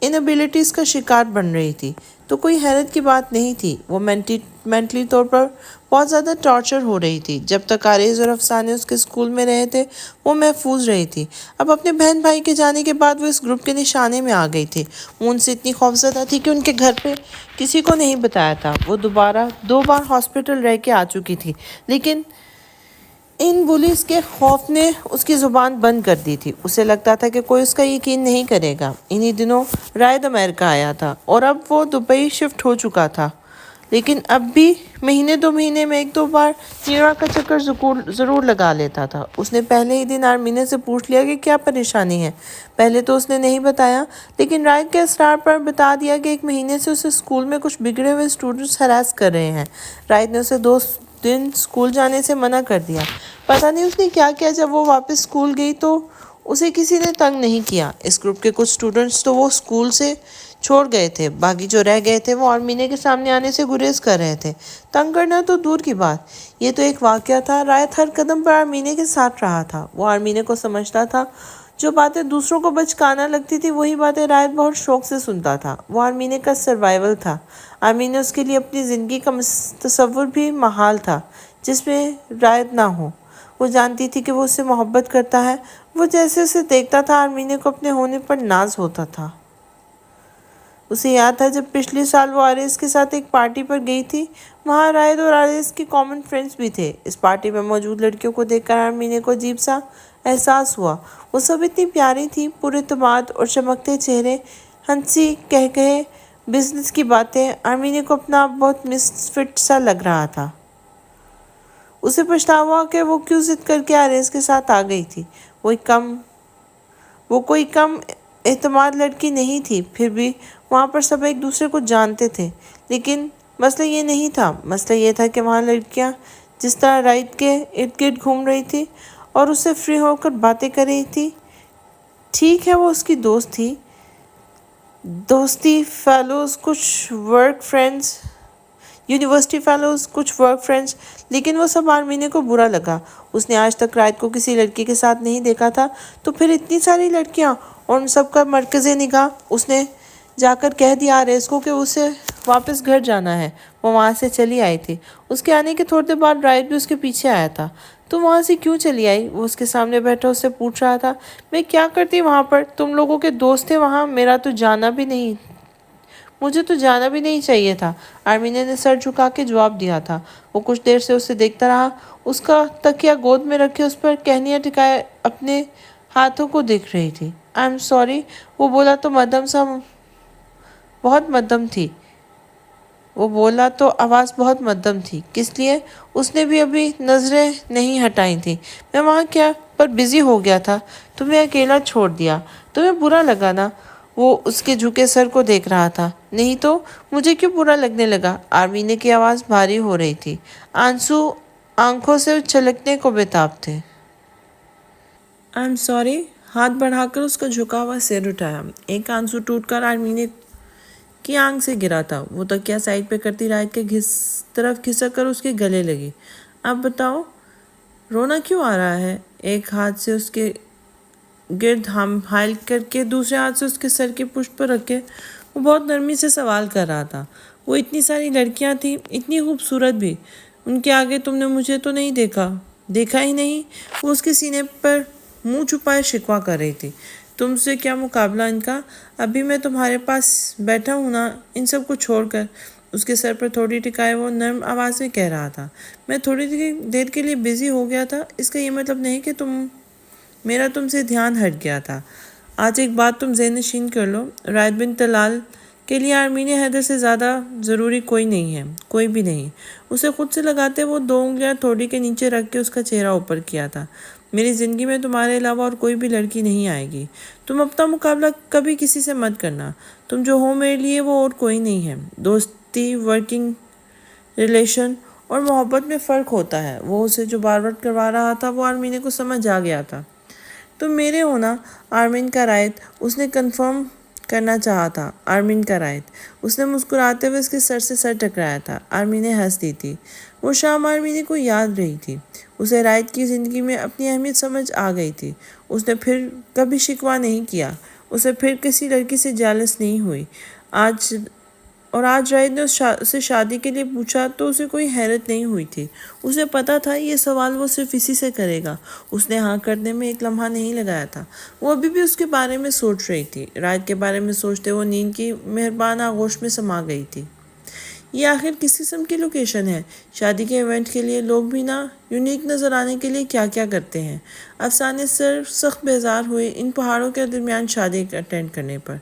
انیبلٹیز کا شکار بن رہی تھی، تو کوئی حیرت کی بات نہیں تھی۔ وہ مینٹلی طور پر بہت زیادہ ٹارچر ہو رہی تھی۔ جب تک آریز اور افسانے اس کے اسکول میں رہے تھے وہ محفوظ رہی تھی۔ اب اپنے بہن بھائی کے جانے کے بعد وہ اس گروپ کے نشانے میں آ گئی تھی۔ وہ ان سے اتنی خوفزدہ تھی کہ ان کے گھر پہ کسی کو نہیں بتایا تھا۔ وہ 2 بار ہاسپٹل رہ کے آ چکی تھی، لیکن ان بولیز کے خوف نے اس کی زبان بند کر دی تھی۔ اسے لگتا تھا کہ کوئی اس کا یقین نہیں کرے گا۔ انہی دنوں رائد امریکہ آیا تھا اور اب وہ دبئی شفٹ ہو چکا تھا، لیکن اب بھی 2 مہینے میں 1-2 بار نیویارک کا چکر ضرور لگا لیتا تھا۔ اس نے پہلے ہی دن آرمینہ سے پوچھ لیا کہ کیا پریشانی ہے۔ پہلے تو اس نے نہیں بتایا، لیکن رائد کے اصرار پر بتا دیا کہ 1 مہینے سے اسے اسکول میں کچھ بگڑے ہوئے اسٹوڈنٹس ہراس کر رہے ہیں۔ رائد نے اسے 2 دن اسکول جانے سے منع کر دیا۔ پتہ نہیں اس نے کیا کیا، جب وہ واپس اسکول گئی تو اسے کسی نے تنگ نہیں کیا۔ اس گروپ کے کچھ اسٹوڈنٹس تو وہ اسکول سے چھوڑ گئے تھے، باقی جو رہ گئے تھے وہ آرمینہ کے سامنے آنے سے گریز کر رہے تھے۔ تنگ کرنا تو دور کی بات، یہ تو ایک واقعہ تھا۔ رائد ہر قدم پر آرمینہ کے ساتھ رہا تھا۔ وہ آرمینہ کو سمجھتا تھا۔ جو باتیں دوسروں کو بچکانا لگتی تھی وہی باتیں رائد بہت شوق سے سنتا تھا۔ وہ آرمینہ کا سروائیول تھا۔ آرمینہ اس کے لیے اپنی زندگی کا تصور بھی محال تھا جس میں رائد نہ ہو۔ وہ جانتی تھی کہ وہ اس سے محبت کرتا ہے۔ وہ جیسے اسے دیکھتا تھا آرمینہ کو اپنے ہونے پر ناز ہوتا تھا۔ اسے یاد تھا جب پچھلے سال وہ آریز کے ساتھ ایک پارٹی پر گئی تھی، وہاں رائد اور آریز کے کامن فرینڈز بھی تھے۔ اس پارٹی میں موجود لڑکیوں کو دیکھ کر آرمینہ کو عجیب سا احساس ہوا۔ وہ سب اتنی پیاری تھیں، پر اعتماد اور چمکتے چہرے، ہنسی کہکہے، بزنس کی باتیں۔ آرمینہ کو اپنا آپ بہت مس فٹ سا لگ رہا تھا۔ اسے پچھتاوا ہوا کہ وہ کیوں ضد کر کے آریز کے ساتھ آ گئی تھی۔ وہ کوئی کم اعتماد لڑکی نہیں تھی، پھر بھی وہاں پر سب ایک دوسرے کو جانتے تھے۔ لیکن مسئلہ یہ نہیں تھا، مسئلہ یہ تھا کہ وہاں لڑکیاں جس طرح رائد کے ارد گرد گھوم رہی تھی اور اس سے فری ہو کر باتیں کر رہی تھی۔ ٹھیک ہے وہ اس کی دوست تھی، یونیورسٹی فیلوز، کچھ ورک فرینڈز، لیکن وہ سب آرمینہ کو برا لگا۔ اس نے آج تک رائد کو کسی لڑکی کے ساتھ نہیں دیکھا تھا، تو پھر اتنی ساری لڑکیاں اور ان سب کا مرکز نگاہ۔ اس نے جا کر کہہ دیا آریز کو کہ اسے واپس گھر جانا ہے۔ وہ وہاں سے چلی آئی تھی۔ اس کے آنے کے تھوڑی دیر بعد رائد بھی اس کے پیچھے آیا تھا۔ تو وہاں سے کیوں چلی آئی؟ وہ اس کے سامنے بیٹھا اس سے پوچھ رہا تھا۔ میں کیا کرتی وہاں پر؟ تم لوگوں کے دوست تھے وہاں، مجھے تو جانا بھی نہیں چاہیے تھا۔ آرمینہ نے سر جھکا کے جواب دیا تھا۔ وہ کچھ دیر سے اسے دیکھتا رہا، اس کا تکیہ گود میں رکھے اس پر کہنیاں ٹکائے اپنے ہاتھوں کو دیکھ رہی تھی۔ آئی ایم سوری، وہ بولا تو آواز بہت مدھم تھی۔ کس لیے؟ اس نے بھی ابھی نظریں نہیں ہٹائی تھیں۔ میں وہاں کیا پر بزی ہو گیا تھا، تمہیں اکیلا چھوڑ دیا، تمہیں برا لگا نا؟ وہ اس کے جھکے سر کو دیکھ رہا تھا۔ نہیں تو مجھے کیوں برا لگنے لگا؟ آرمینہ کی آواز بھاری ہو رہی تھی، آنسو آنکھوں سے چھلکنے کو بےتاب تھے۔ آئی ایم سوری، ہاتھ بڑھا کر اس کا جھکا ہوا سر اٹھایا۔ ایک آنسو ٹوٹ کر آرمینہ کی آنکھ سے گرا تھا۔ وہ تکیہ سائڈ پہ کرتی رائد کے طرف کھسک کر اس کے گلے لگی۔ اب بتاؤ، رونا کیوں آ رہا ہے؟ ایک ہاتھ سے اس کے گرد حائل کر کے دوسرے ہاتھ سے اس کے سر کی پشت پر رکھ کے وہ بہت نرمی سے سوال کر رہا تھا۔ وہ اتنی ساری لڑکیاں تھیں، اتنی خوبصورت بھی، ان کے آگے تم نے مجھے تو نہیں دیکھا ہی نہیں۔ وہ اس کے سینے پر منہ چھپائے شکوہ کر رہی تھی۔ تم سے کیا مقابلہ ان کا، ابھی میں تمہارے پاس بیٹھا ہوں نا، ان سب کو چھوڑ کر۔ اس کے سر پر تھوڑی ٹکائے وہ نرم آواز میں کہہ رہا تھا، میں تھوڑی دیر کے لیے بزی ہو گیا تھا، اس کا یہ مطلب نہیں کہ میرا تم سے دھیان ہٹ گیا تھا۔ آج ایک بات تم ذہن نشین کر لو، رائد بن طلال کے لیے آرمین حیدر سے زیادہ ضروری کوئی نہیں ہے، کوئی بھی نہیں۔ اسے خود سے لگاتے وہ 2 انگلیاں تھوڑی کے نیچے رکھ کے اس کا چہرہ اوپر کیا تھا۔ میری زندگی میں تمہارے علاوہ اور کوئی بھی لڑکی نہیں آئے گی۔ تم اپنا مقابلہ کبھی کسی سے مت کرنا۔ تم جو ہو میرے لیے وہ اور کوئی نہیں ہے۔ دوستی، ورکنگ ریلیشن اور محبت میں فرق ہوتا ہے۔ وہ اسے جو بار بار کروا رہا تھا وہ آرمین کو سمجھ آ گیا تھا۔ تم میرے ہونا، آرمین کا رائد، اس نے کنفرم کرنا چاہا تھا۔ آرمین کا رائد، اس نے مسکراتے ہوئے اس کے سر سے سر ٹکرایا تھا۔ آرمین نے ہنس دی تھی۔ وہ شام آرمین کو یاد رہی تھی۔ اسے رائد کی زندگی میں اپنی اہمیت سمجھ آ گئی تھی۔ اس نے پھر کبھی شکوہ نہیں کیا، اسے پھر کسی لڑکی سے جیلس نہیں ہوئی۔ آج رائد نے اسے شادی کے لیے پوچھا تو اسے کوئی حیرت نہیں ہوئی تھی۔ اسے پتا تھا یہ سوال وہ صرف اسی سے کرے گا۔ اس نے ہاں کرنے میں ایک لمحہ نہیں لگایا تھا۔ وہ ابھی بھی اس کے بارے میں سوچ رہی تھی۔ رائد کے بارے میں سوچتے وہ نیند کی مہربان آغوش میں سما گئی تھی۔ یہ آخر کس قسم کی لوکیشن ہے؟ شادی کے ایونٹ کے لیے لوگ بھی نا یونیک نظر آنے کے لیے کیا کیا کرتے ہیں۔ افسانے سخت بیزار ہوئے ان پہاڑوں کے درمیان شادی اٹینڈ کرنے پر۔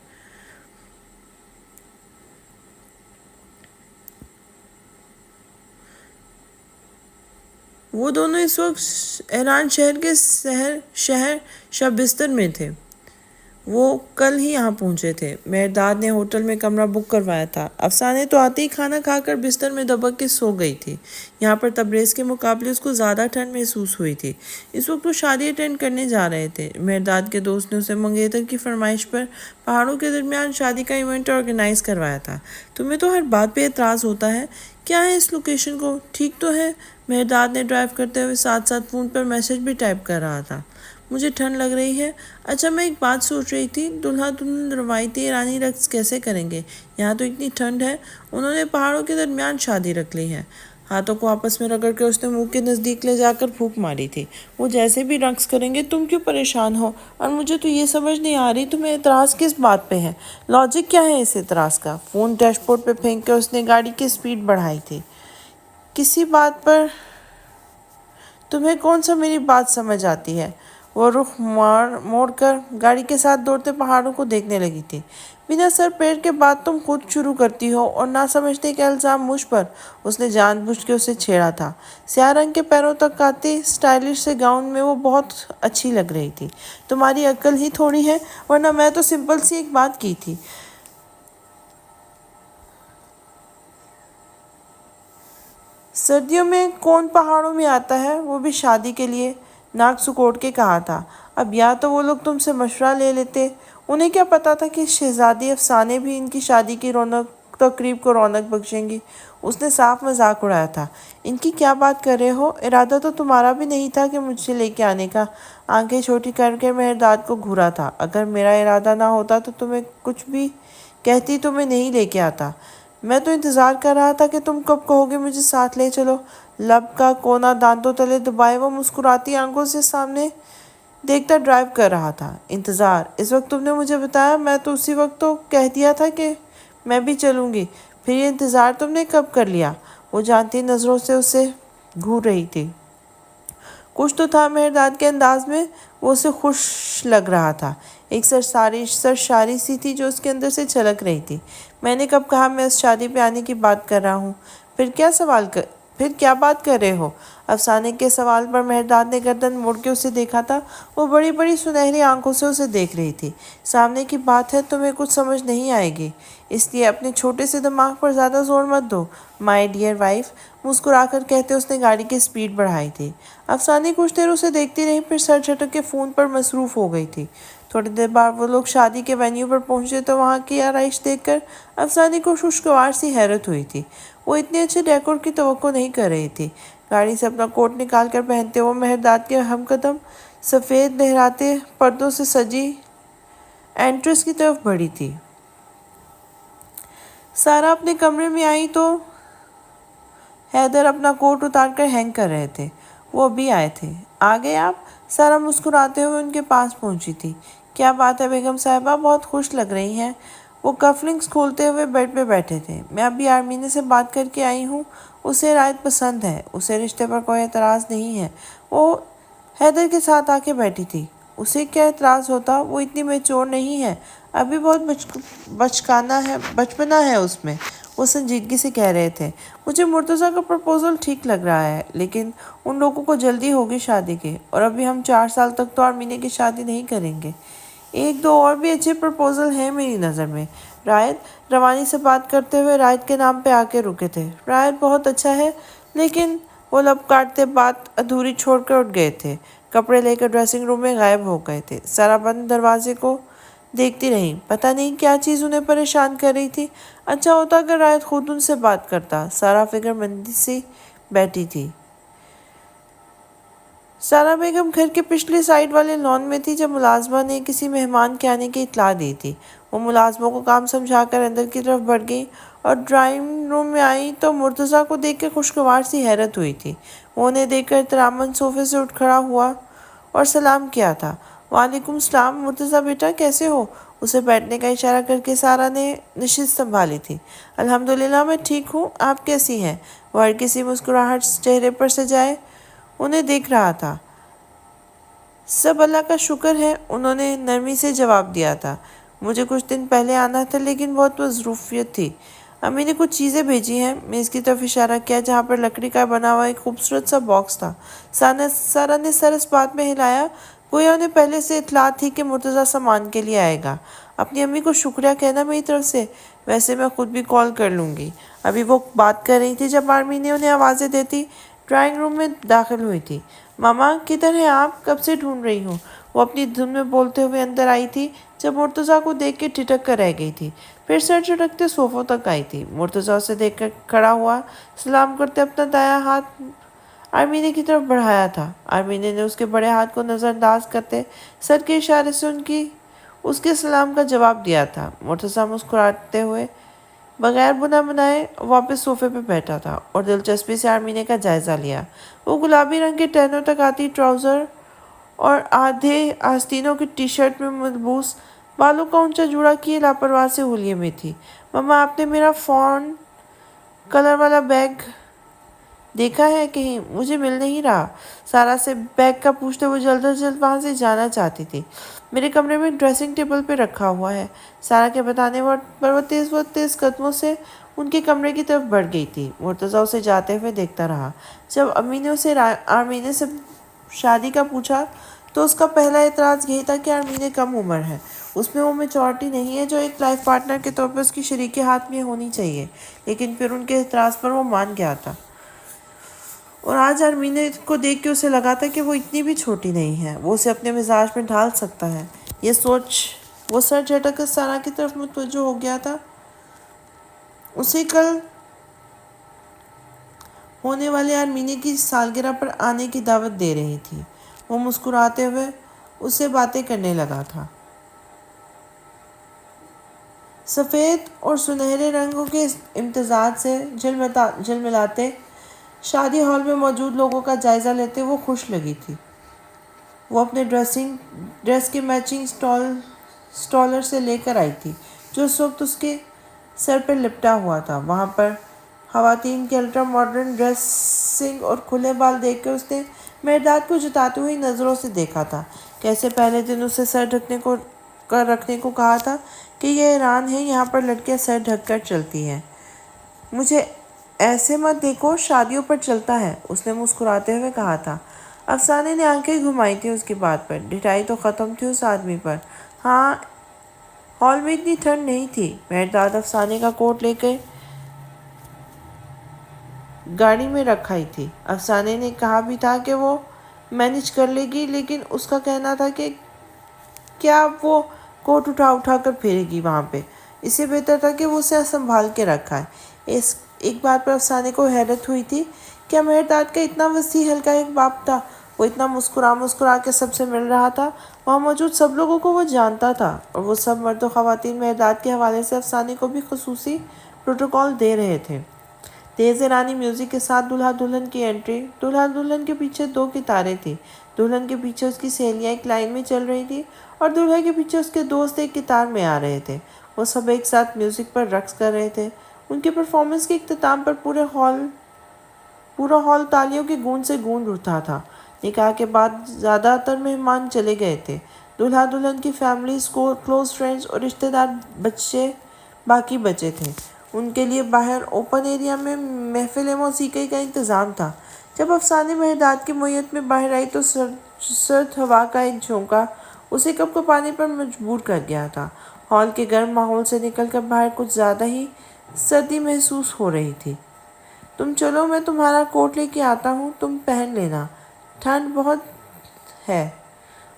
وہ دونوں اس وقت ایران شہر کے شہر شب بستر میں تھے۔ وہ کل ہی یہاں پہنچے تھے۔ مہرداد نے ہوٹل میں کمرہ بک کروایا تھا۔ افسانے تو آتے ہی کھانا کھا کر بستر میں دبک کے سو گئی تھی۔ یہاں پر تبریز کے مقابلے اس کو زیادہ ٹھنڈ محسوس ہوئی تھی۔ اس وقت وہ شادی اٹینڈ کرنے جا رہے تھے۔ مہرداد کے دوست نے اسے منگیتر کی فرمائش پر پہاڑوں کے درمیان شادی کا ایونٹ آرگنائز کروایا تھا۔ تمہیں تو ہر بات پہ اعتراض ہوتا ہے، کیا ہے اس لوکیشن کو؟ ٹھیک تو ہے؟ مہرداد نے ڈرائیو کرتے ہوئے ساتھ ساتھ فون پر میسج بھی ٹائپ کر رہا تھا۔ مجھے ٹھنڈ لگ رہی ہے۔ اچھا میں ایک بات سوچ رہی تھی، دلہا دلہن روایتی ایرانی رقص کیسے کریں گے؟ یہاں تو اتنی ٹھنڈ ہے۔ انہوں نے پہاڑوں کے درمیان شادی رکھ لی ہے۔ ہاتھوں کو آپس میں رگڑ کے اس نے منہ کے نزدیک لے جا کر پھونک ماری تھی۔ وہ جیسے بھی رقص کریں گے، تم کیوں پریشان ہو؟ اور مجھے تو یہ سمجھ نہیں آ رہی تمہیں اعتراض کس بات پہ ہے؟ لاجک کیا ہے اس اعتراض کا؟ فون ڈیش بورڈ پہ پھینک کے اس نے گاڑی کی سپیڈ بڑھائی تھی۔ کسی بات پر تمہیں کون سا میری بات سمجھ آتی ہے؟ وہ رخ موڑ کر گاڑی کے ساتھ دوڑتے پہاڑوں کو دیکھنے لگی تھی۔ بنا سر پیر کے بات تم خود شروع کرتی ہو اور نہ سمجھنے کا الزام مجھ پر۔ اس نے جان بوجھ کے اسے چھیڑا تھا۔ سیاہ رنگ کے پیروں تک آتے اسٹائلش سے گاؤن میں وہ بہت اچھی لگ رہی تھی۔ تمہاری عقل ہی تھوڑی ہے، ورنہ میں تو سمپل سی ایک بات کی تھی۔ سردیوں میں کون پہاڑوں میں آتا ہے، وہ بھی شادی کے لیے؟ ناک سکوڑ کے کہا تھا۔ اب یا تو وہ لوگ تم سے مشورہ لے لیتے، انہیں کیا پتا تھا کہ شہزادی افسانے بھی ان کی شادی کی تقریب کو رونق بخشیں گی۔ اس نے صاف مذاق اڑایا تھا۔ ان کی کیا بات کر رہے ہو؟ ارادہ تو تمہارا بھی نہیں تھا کہ مجھے لے کے آنے کا۔ آنکھیں چھوٹی کر کے مہرداد کو گھورا تھا۔ اگر میرا ارادہ نہ ہوتا تو تمہیں کچھ بھی کہتی تو میں نہیں لے کے آتا۔ میں تو انتظار کر رہا تھا کہ تم کب کہو گے مجھے ساتھ لے چلو۔ لب کا کونا دانتوں تلے دبائے وہ مسکراتی آنکھوں سے سامنے دیکھتا ڈرائیو کر رہا تھا۔ انتظار؟ اس وقت تم نے مجھے بتایا، میں تو اسی وقت تو کہہ دیا تھا کہ میں بھی چلوں گی۔ پھر یہ انتظار تم نے کب کر لیا؟ وہ جانتی نظروں سے اسے گھور رہی تھی۔ کچھ تو تھا مہرداد کے انداز میں، وہ اسے خوش لگ رہا تھا۔ ایک سرشاری سی تھی جو اس کے اندر سے چھلک رہی تھی۔ میں نے کب کہا میں اس شادی پہ آنے کی بات کر رہا ہوں؟ پھر کیا بات کر رہے ہو؟ افسانے کے سوال پر مہرداد نے گردن موڑ کے اسے دیکھا تھا۔ وہ بڑی بڑی سنہری آنکھوں سے اسے دیکھ رہی تھی۔ سامنے کی بات ہے، تمہیں کچھ سمجھ نہیں آئے گی، اس لیے اپنے چھوٹے سے دماغ پر زیادہ زور مت دو، مائی ڈیئر وائف۔ مسکرا کر کہتے اس نے گاڑی کی سپیڈ بڑھائی تھی۔ افسانے کچھ دیر اسے دیکھتی رہی، پھر سر جھٹک کے فون پر مصروف ہو گئی تھی۔ تھوڑی دیر بعد وہ لوگ شادی کے وینیو پر پہنچے تو وہاں کی آرائش دیکھ کر افسانے کو خوشگوار سی حیرت ہوئی تھی۔ وہ اتنے اچھے ڈیکور کی توقع نہیں کر رہی تھی۔ گاڑی سے اپنا کوٹ نکال کر پہنتے وہ مہرداد کے ہم قدم سفید لہراتے پردوں سے سجی اینٹرس کی طرف بڑھی تھی۔ سارا اپنے کمرے میں آئی تو حیدر اپنا کوٹ اتار کر ہینگ کر رہے تھے۔ وہ ابھی آئے تھے۔ آ گئے آپ؟ سارا مسکراتے ہوئے ان کے پاس پہنچی تھی۔ کیا بات ہے بیگم صاحبہ، بہت خوش لگ رہی ہیں۔ وہ کف لنکس کھولتے ہوئے بیڈ پہ بیٹھے تھے۔ میں ابھی آرمینے سے بات کر کے آئی ہوں، اسے رائد پسند ہے، اسے رشتے پر کوئی اعتراض نہیں ہے۔ وہ حیدر کے ساتھ آ کے بیٹھی تھی۔ اسے کیا اعتراض ہوتا، وہ اتنی میچور نہیں ہے، ابھی بہت بچپنا ہے اس میں۔ وہ سنجیدگی سے کہہ رہے تھے، مجھے مرتضیٰ کا پرپوزل ٹھیک لگ رہا ہے، لیکن ان لوگوں کو جلدی ہوگی شادی کے، اور ابھی ہم 4 سال تک تو آرمینے کی شادی نہیں کریں گے۔ 1-2 اور بھی اچھے پرپوزل ہیں میری نظر میں۔ رائد روانی سے بات کرتے ہوئے رائد کے نام پہ آ کے رکے تھے۔ رائد بہت اچھا ہے، لیکن وہ لب کاٹتے بات ادھوری چھوڑ کر اٹھ گئے تھے۔ کپڑے لے کر ڈریسنگ روم میں غائب ہو گئے تھے۔ سارا بند دروازے کو دیکھتی رہی، پتہ نہیں کیا چیز انہیں پریشان کر رہی تھی۔ اچھا ہوتا اگر رائد خود ان سے بات کرتا۔ سارا فکر مندی سے بیٹھی تھی۔ سارا بیگم گھر کے پچھلی سائڈ والے لان میں تھی جب ملازمہ نے کسی مہمان کے آنے کی اطلاع دی تھی۔ وہ ملازموں کو کام سمجھا کر اندر کی طرف بڑھ گئی اور ڈرائنگ روم میں آئی تو مرتضیٰ کو دیکھ کے خوشگوار سی حیرت ہوئی تھی۔ وہ انہیں دیکھ کر احتراماً صوفے سے اٹھ کھڑا ہوا اور سلام کیا تھا۔ وعلیکم السلام مرتضیٰ بیٹا، کیسے ہو؟ اسے بیٹھنے کا اشارہ کر کے سارا نے نشست سنبھالی تھی۔ الحمدللہ میں ٹھیک ہوں، آپ کیسی ہیں؟ وہ ہر کسی مسکراہٹ چہرے پر سجائے انہیں دیکھ رہا تھا۔ سب اللہ کا شکر ہے، انہوں نے نرمی سے جواب دیا تھا۔ مجھے کچھ دن پہلے آنا تھا لیکن بہت مصروفیت تھی۔ امی نے کچھ چیزیں بھیجی ہیں۔ میں اس کی طرف اشارہ کیا جہاں پر لکڑی کا بنا ہوا ایک خوبصورت سا باکس تھا۔ سارا نے سر اس بات میں ہلایا گویا انہیں پہلے سے اطلاع تھی کہ مرتضیٰ سامان کے لیے آئے گا۔ اپنی امی کو شکریہ کہنا میری طرف سے، ویسے میں خود بھی کال کر لوں گی۔ ابھی وہ بات کر رہی تھی جب آرمی نے انہیں آوازیں دیتی ڈرائنگ روم میں داخل ہوئی تھی۔ ماما کدھر ہیں آپ؟ کب سے ڈھونڈ رہی ہوں۔ وہ اپنی دھن میں بولتے ہوئے اندر آئی تھی جب مرتضیٰ کو دیکھ کے ٹھٹک کر رہ گئی تھی، پھر سر جھٹکتے صوفوں تک آئی تھی۔ مرتضیٰ اسے دیکھ کر کھڑا ہوا، سلام کرتے اپنا دایاں ہاتھ آرمینے کی طرف بڑھایا تھا۔ آرمینے نے اس کے بڑے ہاتھ کو نظر انداز کرتے سر کے اشارے سے اس کے سلام کا جواب دیا تھا۔ مرتضیٰ مسکراتے ہوئے بغیر بنا بنائے واپس صوفے پہ بیٹھا تھا اور دلچسپی سے آرمینے کا جائزہ لیا۔ وہ گلابی رنگ کے ٹہنوں تک آتی ٹراؤزر اور آدھے آستینوں کی ٹی شرٹ میں ملبوس، بالوں کا اونچا جوڑا کیے لاپرواہ سے حلیے میں تھی۔ ماما آپ نے میرا فون کلر والا بیگ دیکھا ہے کہیں؟ مجھے مل نہیں رہا۔ سارا سے بیگ کا پوچھتے وہ جلد از جلد وہاں سے جانا چاہتی تھی۔ میرے کمرے میں ڈریسنگ ٹیبل پہ رکھا ہوا ہے۔ سارا کے بتانے پر وہ تیز قدموں سے ان کے کمرے کی طرف بڑھ گئی تھی۔ مرتضیٰ اسے جاتے ہوئے دیکھتا رہا۔ جب امی نے اسے آرمینے سے شادی کا پوچھا تو اس کا پہلا اعتراض یہی تھا کہ آرمینے کم عمر ہے، اس میں وہ میچورٹی نہیں ہے جو ایک لائف پارٹنر کے طور پر اس کی شریک ہاتھ میں ہونی چاہیے، لیکن پھر ان کے اعتراض پر وہ مان گیا تھا۔ اور آج آرمینے کو دیکھ کے اسے لگا تھا کہ وہ اتنی بھی چھوٹی نہیں ہے، وہ اسے اپنے مزاج میں ڈھال سکتا ہے۔ یہ سوچ وہ سر جھٹک کر سارا کی طرف متوجہ ہو گیا تھا۔ اسے کل ہونے والے آرمینے کی سالگرہ پر آنے کی دعوت دے رہی تھی۔ وہ مسکراتے ہوئے اس سے باتیں کرنے لگا تھا۔ سفید اور سنہرے رنگوں کے امتزاج سے جھلملاتے شادی ہال میں موجود لوگوں کا جائزہ لیتے وہ خوش لگی تھی۔ وہ اپنے ڈریس کے میچنگ سٹولر سے لے کر آئی تھی جو اس وقت اس کے سر پر لپٹا ہوا تھا۔ وہاں پر خواتین کے الٹرا ماڈرن ڈریسنگ اور کھلے بال دیکھ کر اس نے مہرداد کو جتاتی ہوئی نظروں سے دیکھا تھا۔ کیسے پہلے دن اسے سر رکھنے کو کہا تھا کہ یہ ایران ہے، یہاں پر لڑکیاں سر ڈھک کر چلتی ہیں۔ مجھے ایسے مت دیکھو، شادیوں پر چلتا ہے، اس نے مسکراتے ہوئے کہا تھا۔ افسانے نے آنکھیں گھمائی تھی اس کی بات پر۔ ڈٹائی تو ختم تھی اس آدمی پر۔ ہاں، ہال میں اتنی ٹھنڈ نہیں تھی۔ مہرداد افسانے کا کوٹ لے کے گاڑی میں رکھائی تھی۔ افسانے نے کہا بھی تھا کہ وہ مینج کر لے گی، لیکن اس کا کہنا تھا کہ کیا وہ کوٹ اٹھا کر پھیرے گی وہاں پہ، اس سے بہتر تھا کہ وہ اسے سنبھال کے رکھا ہے۔ ایک بات پر افسانے کو حیرت ہوئی تھی، کیا مہرداد کا اتنا وسیع حلقہ ایک باپ تھا؟ وہ اتنا مسکرا کے سب سے مل رہا تھا، وہاں موجود سب لوگوں کو وہ جانتا تھا، اور وہ سب مرد و خواتین مہرداد کے حوالے سے افسانے کو بھی خصوصی پروٹوکول دے رہے تھے۔ تیز ایرانی میوزک کے ساتھ دلہا دلہن کی انٹری۔ دلہا دلہن کے پیچھے 2 قطاریں تھیں۔ دلہن کے پیچھے اس کی سہیلیاں ایک لائن میں چل رہی تھی اور دلہا کے پیچھے اس کے دوست ایک قطار میں آ رہے تھے۔ وہ سب ایک ساتھ میوزک پر رقص کر رہے تھے۔ ان کی پرفارمنس کے اختتام پر پورا ہال تالیوں کی گونج سے گونج اٹھا تھا۔ نکاح کے بعد زیادہ تر مہمان چلے گئے تھے۔ دلہا دلہن کی فیملیز، کلوز فرینڈز اور رشتہ دار باقی بچے تھے۔ ان کے لیے باہر اوپن ایریا میں محفل موسیقی کا انتظام تھا۔ جب افسانے مہرداد کی معیت میں باہر آئی تو سرد ہوا کا ایک جھونکا اسے کپکپانے پر مجبور کر گیا تھا۔ ہال کے گرم ماحول سے نکل کر باہر کچھ زیادہ ہی سردی محسوس ہو رہی تھی۔ تم چلو، میں تمہارا کوٹ لے کے آتا ہوں، تم پہن لینا، ٹھنڈ بہت ہے۔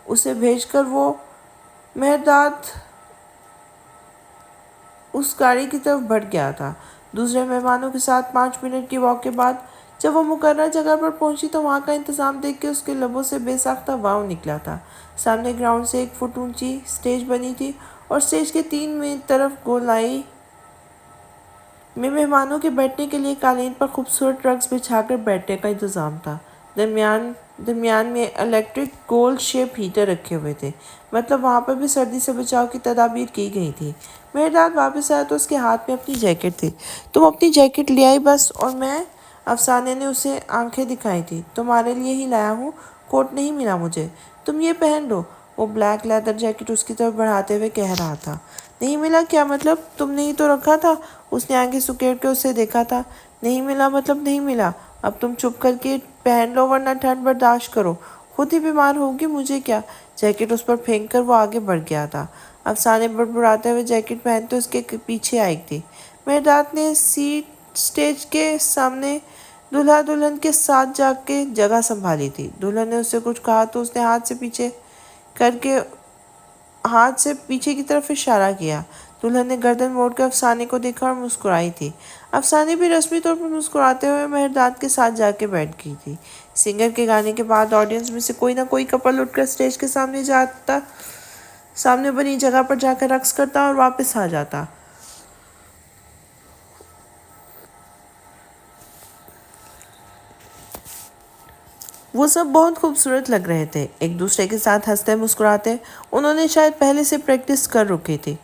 اسے بھیج کر وہ مہرداد اس گاڑی کی طرف بڑھ گیا تھا۔ دوسرے مہمانوں کے ساتھ 5 منٹ کی واک کے بعد جب وہ مقررہ جگہ پر پہنچی تو وہاں کا انتظام دیکھ کے اس کے لبوں سے بے ساختہ واو نکلا تھا۔ سامنے گراؤنڈ سے 1 فٹ اونچی سٹیج بنی تھی اور سٹیج کے 3 طرف گولائی میں مہمانوں کے بیٹھنے کے لیے قالین پر خوبصورت رگز بچھا کر بیٹھنے کا انتظام تھا۔ درمیان میں الیکٹرک گول شیپ ہیٹر رکھے ہوئے تھے، مطلب وہاں پر بھی سردی سے بچاؤ کی تدابیر کی گئی تھی۔ مہرداد واپس آیا تو اس کے ہاتھ میں اپنی جیکٹ تھی۔ تم اپنی جیکٹ لے آئی بس، اور میں؟ افسانے نے اسے آنکھیں دکھائی تھیں۔ تمہارے لیے ہی لایا ہوں، کوٹ نہیں ملا مجھے، تم یہ پہن لو۔ وہ بلیک لیدر جیکٹ اس کی طرف بڑھاتے ہوئے کہہ رہا تھا۔ نہیں ملا کیا مطلب؟ تم نے ہی تو رکھا تھا۔ اس نے آنکھیں سکیڑ کے اسے دیکھا تھا۔ نہیں ملا مطلب نہیں ملا، اب تم چپ کر کے پہن لو ورنہ ٹھنڈ برداشت کرو، خود ہی بیمار ہوگی، مجھے کیا؟ جیکٹ اس پر پھینک کر وہ آگے بڑھ گیا تھا۔ افسانے بڑبڑاتے ہوئے جیکٹ پہنتے اس کے پیچھے آئی تھی۔ مہرداد نے سٹیج کے سامنے دلہا دلہن کے ساتھ جا کے جگہ سنبھالی تھی۔ دلہن نے اسے کچھ کہا تو اس نے ہاتھ سے پیچھے کی طرف اشارہ کیا۔ دلہن نے گردن موڑ کر افسانے کو دیکھا اور مسکرائی تھی۔ افسانے بھی رسمی طور پر مسکراتے ہوئے مہرداد کے ساتھ جا کے بیٹھ گئی تھی۔ سنگر کے گانے کے بعد آڈینس میں سے کوئی نہ کوئی کپل اٹھ کر سٹیج کے سامنے بنی جگہ پر جا کر رقص کرتا اور واپس آ جاتا۔ وہ سب بہت خوبصورت لگ رہے تھے، ایک دوسرے کے ساتھ ہنستے مسکراتے۔ انہوں نے شاید پہلے سے پریکٹس کر رکھی تھی۔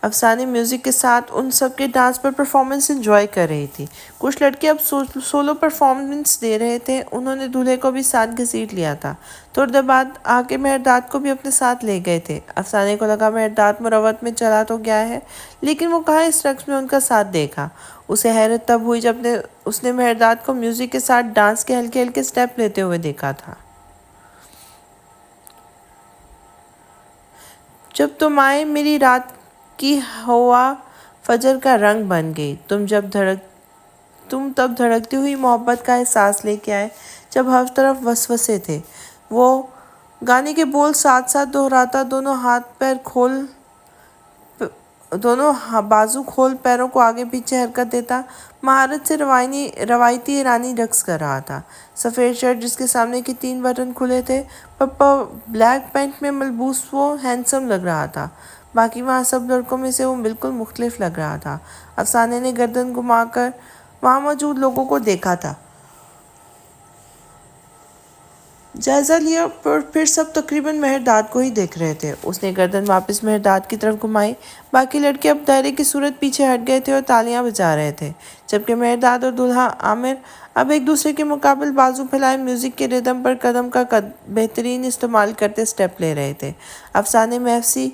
افسانے میوزک کے ساتھ ان سب کے ڈانس پر پرفارمنس انجوائے کر رہی تھی۔ کچھ لڑکے اب سولو پرفارمنس دے رہے تھے۔ انہوں نے دولہے کو بھی ساتھ گھسیٹ لیا تھا۔ تھوڑی دیر بعد آ کے مہرداد کو بھی اپنے ساتھ لے گئے تھے۔ افسانے کو لگا مہرداد مروت میں چلا تو گیا ہے، لیکن وہ کہاں اس رقص میں ان کا ساتھ دے گا۔ اسے حیرت تب ہوئی جب اس نے مہرداد کو میوزک کے ساتھ ڈانس کے ہلکے ہلکے سٹیپ لیتے ہوئے دیکھا تھا۔ جب تم آئے میری رات کی ہوا فجر کا رنگ بن گئی، تم تب دھڑکتی ہوئی محبت کا احساس لے کے آئے جب ہر طرف وسوسے تھے۔ وہ گانے کے بول ساتھ ساتھ دہراتا، دونوں بازو کھول پیروں کو آگے پیچھے حرکت دیتا، مہارت سے روایتی ایرانی رقص کر رہا تھا۔ سفید شرٹ جس کے سامنے کے 3 بٹن کھلے تھے پر بلیک پینٹ میں ملبوس وہ ہینڈسم لگ رہا تھا۔ باقی وہاں سب لڑکوں میں سے وہ بالکل مختلف لگ رہا تھا۔ افسانے نے گردن گھما کر وہاں موجود لوگوں کو دیکھا تھا، جائزہ لیا، پھر سب تقریباً مہرداد کو ہی دیکھ رہے تھے۔ اس نے گردن واپس مہرداد کی طرف گھمائی۔ باقی لڑکے اب دائرے کی صورت پیچھے ہٹ گئے تھے اور تالیاں بجا رہے تھے، جبکہ مہرداد اور دلہا عامر اب ایک دوسرے کے مقابل بازو پھیلائے میوزک کے ردم پر قدم کا بہترین استعمال کرتے سٹیپ لے رہے تھے۔ افسانے محفسی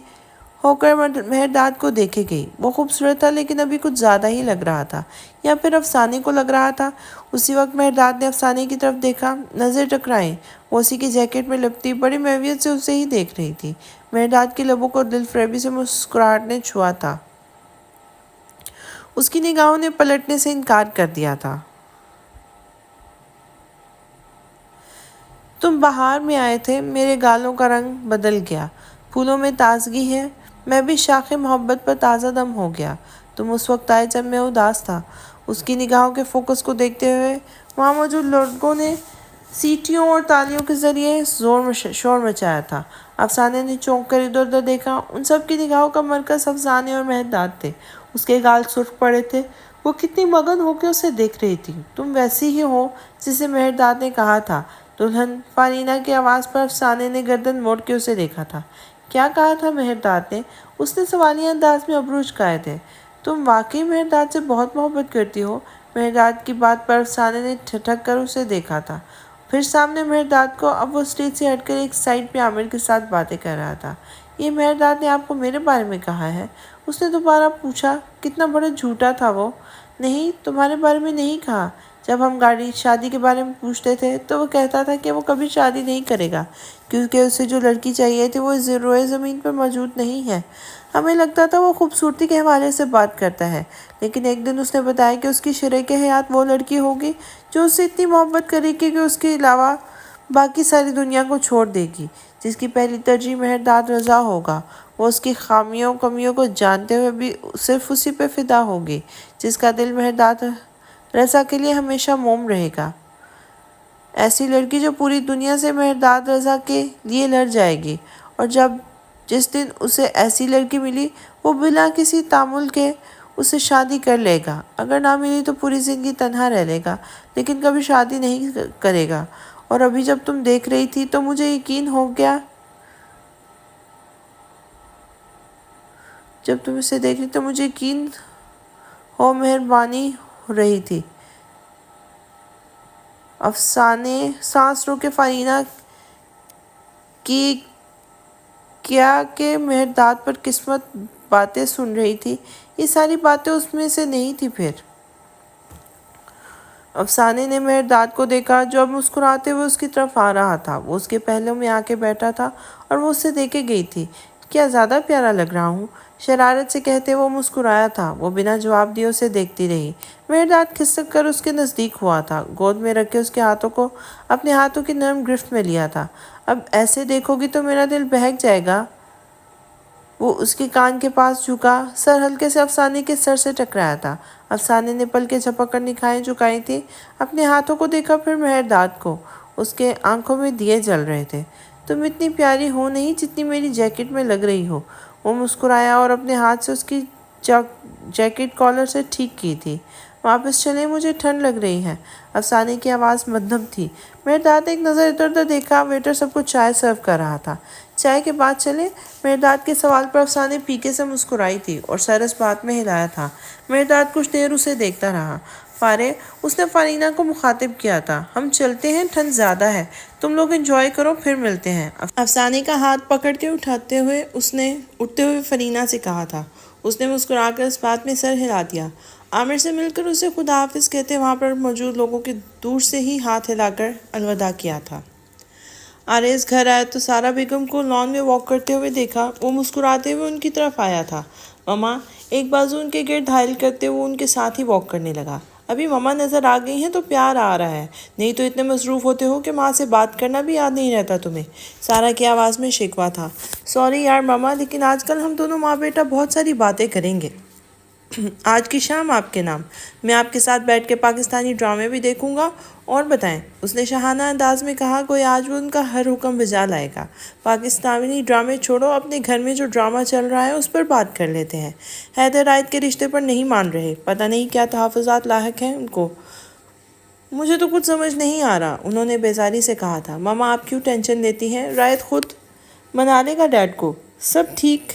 ہو کر مہرداد کو دیکھے گئی۔ وہ خوبصورت تھا لیکن ابھی کچھ زیادہ ہی لگ رہا تھا، یا پھر افسانے کو لگ رہا تھا۔ اسی وقت مہرداد نے افسانے کی طرف دیکھا، نظر ٹکرائیں۔ وہ اسی کی جیکٹ میں لپٹی بڑی محویت سے اسے ہی دیکھ رہی تھی۔ مہرداد کے لبوں کو دل فریبی سے مسکراہٹ نے چھوا تھا۔ اس کی نگاہوں نے پلٹنے سے انکار کر دیا تھا۔ تم بہار میں آئے تھے، میرے گالوں کا رنگ بدل گیا، پھولوں میں تازگی ہے، میں بھی شاخ محبت پر تازہ دم ہو گیا۔ تم اس وقت آئے جب میں اداس تھا۔ اس کی نگاہوں کے فوکس کو دیکھتے ہوئے وہاں موجود لوگوں نے سیٹیوں اور تالیوں کے ذریعے شور مچایا تھا۔ افسانے نے چونک کر ادھر ادھر دیکھا۔ ان سب کی نگاہوں کا مرکز افسانے اور مہرداد تھے۔ اس کے گال سرخ پڑے تھے۔ وہ کتنی مگن ہو کے اسے دیکھ رہی تھی۔ تم ویسی ہی ہو جسے مہرداد نے کہا تھا۔ دلہن فارینہ کی آواز پر افسانے نے گردن موڑ کے اسے دیکھا تھا۔ کیا کہا تھا مہرداد نے؟ اس نے سوالیہ انداز میں ابرو اٹکائے تھے۔ تم واقعی مہرداد سے بہت محبت کرتی ہو؟ مہرداد کی بات پر افسانے نے ٹھٹک کر اسے دیکھا تھا۔ پھر سامنے مہرداد کو، اب وہ اسٹیج سے ہٹ کر ایک سائڈ پہ عامر کے ساتھ باتیں کر رہا تھا۔ یہ مہرداد نے آپ کو میرے بارے میں کہا ہے؟ اس نے دوبارہ پوچھا۔ کتنا بڑا جھوٹا تھا وہ۔ نہیں، تمہارے بارے میں نہیں کہا۔ جب ہم شادی کے بارے میں پوچھتے تھے تو وہ کہتا تھا کہ وہ کبھی شادی نہیں کرے گا کیونکہ اسے جو لڑکی چاہیے تھی وہ اس روئے زمین پر موجود نہیں ہے۔ ہمیں لگتا تھا وہ خوبصورتی کے حوالے سے بات کرتا ہے، لیکن ایک دن اس نے بتایا کہ اس کی شریک حیات وہ لڑکی ہوگی جو اس سے اتنی محبت کرے گی کہ اس کے علاوہ باقی ساری دنیا کو چھوڑ دے گی، جس کی پہلی ترجیح مہرداد رضا ہوگا۔ وہ اس کی خامیوں کمیوں کو جانتے ہوئے بھی صرف اسی پہ فدا ہوگی، جس کا دل مہرداد رضا کے لیے ہمیشہ موم رہے گا۔ ایسی لڑکی جو پوری دنیا سے مہرداد رضا کے لیے لڑ جائے گی، اور جس دن اسے ایسی لڑکی ملی وہ بلا کسی تعامل کے اسے شادی کر لے گا۔ اگر نہ ملی تو پوری زندگی تنہا رہ لے گا، لیکن کبھی شادی نہیں کرے گا۔ اور ابھی جب تم دیکھ رہی تھی تو مجھے یقین ہو گیا، جب تم اسے دیکھ رہی تو مجھے یقین ہو مہربانی ہو رہی تھی۔ افسانے سانس روکے فارینہ کی کیا کہ مہرداد پر قسمت باتیں سن رہی تھی۔ یہ ساری باتیں اس میں سے نہیں تھی۔ پھر افسانے نے مہرداد کو دیکھا جو اب مسکراتے ہوئے اس کی طرف آ رہا تھا۔ وہ اس کے پہلو میں آ کے بیٹھا تھا اور وہ اسے دیکھے گئی تھی۔ کیا زیادہ پیارا لگ رہا ہوں؟ شرارت سے کہتے وہ مسکرایا تھا۔ وہ بنا جواب دیے اسے دیکھتی رہی۔ مہرداد کھسک کر اس کے نزدیک ہوا تھا، گود میں رکھ کے اس کے ہاتھوں کو اپنے ہاتھوں کی نرم گرفت میں لیا تھا۔ اب ایسے دیکھو گی تو میرا دل بہک جائے گا۔ وہ اس کے کان کے پاس جھکا، سر ہلکے سے افسانے کے سر سے ٹکرایا تھا۔ افسانے نے پلکیں جھپک کر نکھائیں جھکائی تھی، اپنے ہاتھوں کو دیکھا، پھر مہرداد کو۔ اس کے آنکھوں میں دیے جل رہے تھے۔ تم اتنی پیاری ہو نہیں جتنی میری جیکٹ میں لگ رہی ہو۔ وہ مسکرایا اور اپنے ہاتھ سے اس کی جیکٹ کالر سے ٹھیک کی تھی۔ واپس چلیں، مجھے ٹھنڈ لگ رہی ہے۔ افسانے کی آواز مدھم تھی۔ مہرداد نے ایک نظر ادھر ادھر دیکھا۔ ویٹر سب کو چائے سرو کر رہا تھا۔ چائے کے بعد چلیں؟ مہرداد کے سوال پر افسانے پیکے سے مسکرائی تھی اور سر اس بات میں ہلایا تھا۔ مہرداد کچھ دیر اسے دیکھتا رہا۔ اس نے فارینہ کو مخاطب کیا تھا۔ ہم چلتے ہیں، ٹھنڈ زیادہ ہے، تم لوگ انجوائے کرو، پھر ملتے ہیں۔ افسانے کا ہاتھ پکڑ کے اٹھتے ہوئے فارینہ سے کہا تھا۔ اس نے مسکرا کر اس بات میں سر ہلا دیا۔ عامر سے مل کر اسے خدا حافظ کہتے وہاں پر موجود لوگوں کے دور سے ہی ہاتھ ہلا کر الوداع کیا تھا۔ آریز گھر آیا تو سارا بیگم کو لان میں واک کرتے ہوئے دیکھا۔ وہ مسکراتے ہوئے ان کی طرف آیا تھا۔ مما، ایک بازو ان کے گرد حائل کرتے وہ ان کے ساتھ ہی واک کرنے لگا۔ ابھی مما نظر آ گئی ہیں تو پیار آ رہا ہے، نہیں تو اتنے مصروف ہوتے ہو کہ ماں سے بات کرنا بھی یاد نہیں رہتا تمہیں۔ سارا کی آواز میں شکوہ تھا۔ سوری یار مما، لیکن آج کل ہم دونوں ماں بیٹا بہت ساری باتیں کریں گے۔ آج کی شام آپ کے نام، میں آپ کے ساتھ بیٹھ کے پاکستانی ڈرامے بھی دیکھوں گا۔ اور بتائیں، اس نے شاہانہ انداز میں کہا، کوئی آج وہ ان کا ہر حکم بجا لائے گا۔ پاکستانی ڈرامے چھوڑو، اپنے گھر میں جو ڈرامہ چل رہا ہے اس پر بات کر لیتے ہیں۔ حیدر رائد کے رشتے پر نہیں مان رہے، پتہ نہیں کیا تحفظات لاحق ہیں ان کو۔ مجھے تو کچھ سمجھ نہیں آ رہا، انہوں نے بیزاری سے کہا تھا۔ ماما آپ کیوں ٹینشن لیتی ہیں؟ رائد خود منا لے گا ڈیڈ کو، سب ٹھیک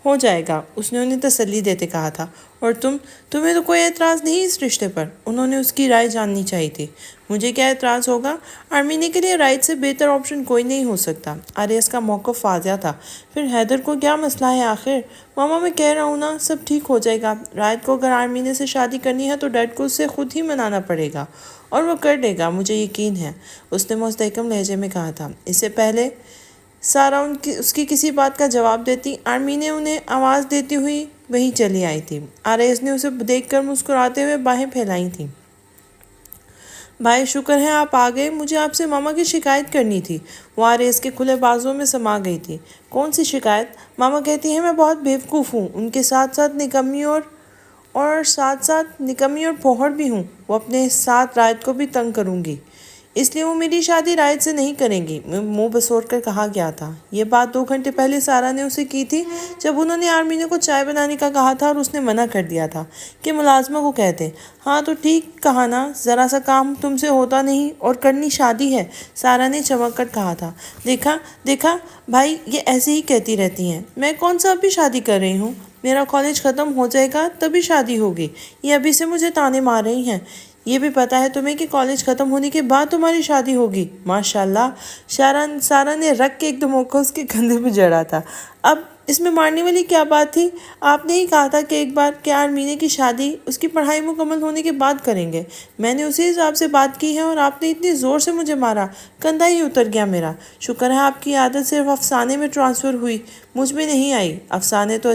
ہو جائے گا، اس نے انہیں تسلی دیتے کہا تھا۔ اور تمہیں تو کوئی اعتراض نہیں اس رشتے پر؟ انہوں نے اس کی رائے جاننی چاہی تھی۔ مجھے کیا اعتراض ہوگا؟ آرمینی کے لیے رائد سے بہتر آپشن کوئی نہیں ہو سکتا۔ آریز کا موقف واضح تھا۔ پھر حیدر کو کیا مسئلہ ہے آخر؟ ماما میں کہہ رہا ہوں نا، سب ٹھیک ہو جائے گا۔ رائد کو اگر آرمینی سے شادی کرنی ہے تو ڈیڈ کو اس سے خود ہی منانا پڑے گا، اور وہ کر لے گا، مجھے یقین ہے، اس نے مستحکم لہجے میں کہا تھا۔ اس سے پہلے سارا اس کی کسی بات کا جواب دیتی، آرمینی انہیں آواز دیتی ہوئی وہیں چلی آئی تھی۔ آریز نے اسے دیکھ کر مسکراتے ہوئے باہیں پھیلائی تھیں۔ بھائی شکر ہے آپ آ گئے، مجھے آپ سے ماما کی شکایت کرنی تھی۔ وہ آریز کے کھلے بازوں میں سما گئی تھی۔ کون سی شکایت؟ ماما کہتی ہیں میں بہت بیوقوف ہوں، ان کے ساتھ ساتھ نکمی اور پوہر بھی ہوں، وہ اپنے ساتھ رائد کو بھی تنگ کروں گی۔ اس لیے وہ میری شادی رائد سے نہیں کریں گی، منہ بسوڑ کر کہا گیا تھا۔ یہ بات 2 گھنٹے پہلے سارا نے اسے کی تھی جب انہوں نے آرمینو کو چائے بنانے کا کہا تھا اور اس نے منع کر دیا تھا کہ ملازمہ کو کہتے۔ ہاں تو ٹھیک کہا نا، ذرا سا کام تم سے ہوتا نہیں اور کرنی شادی ہے، سارا نے چمک کر کہا تھا۔ دیکھا بھائی، یہ ایسے ہی کہتی رہتی ہیں۔ میں کون سا ابھی شادی کر رہی ہوں؟ میرا کالج ختم ہو جائے گا تبھی شادی ہوگی۔ یہ ابھی سے مجھے تانے مار رہی ہیں۔ یہ بھی پتا ہے تمہیں کہ کالج ختم ہونے کے بعد تمہاری شادی ہوگی۔ ماشاءاللہ، سارا نے رکھ کے ایک دھموکہ اس کے کندھے پہ جڑا تھا۔ اب اس میں مارنے والی کیا بات تھی؟ آپ نے ہی کہا تھا کہ ایک بار کہ آرمینے کی شادی اس کی پڑھائی مکمل ہونے کے بعد کریں گے۔ میں نے اسی حساب سے بات کی ہے اور آپ نے اتنی زور سے مجھے مارا، کندھا ہی اتر گیا میرا۔ شکر ہے آپ کی عادت صرف افسانے میں ٹرانسفر ہوئی، مجھ میں نہیں آئی۔ افسانے تو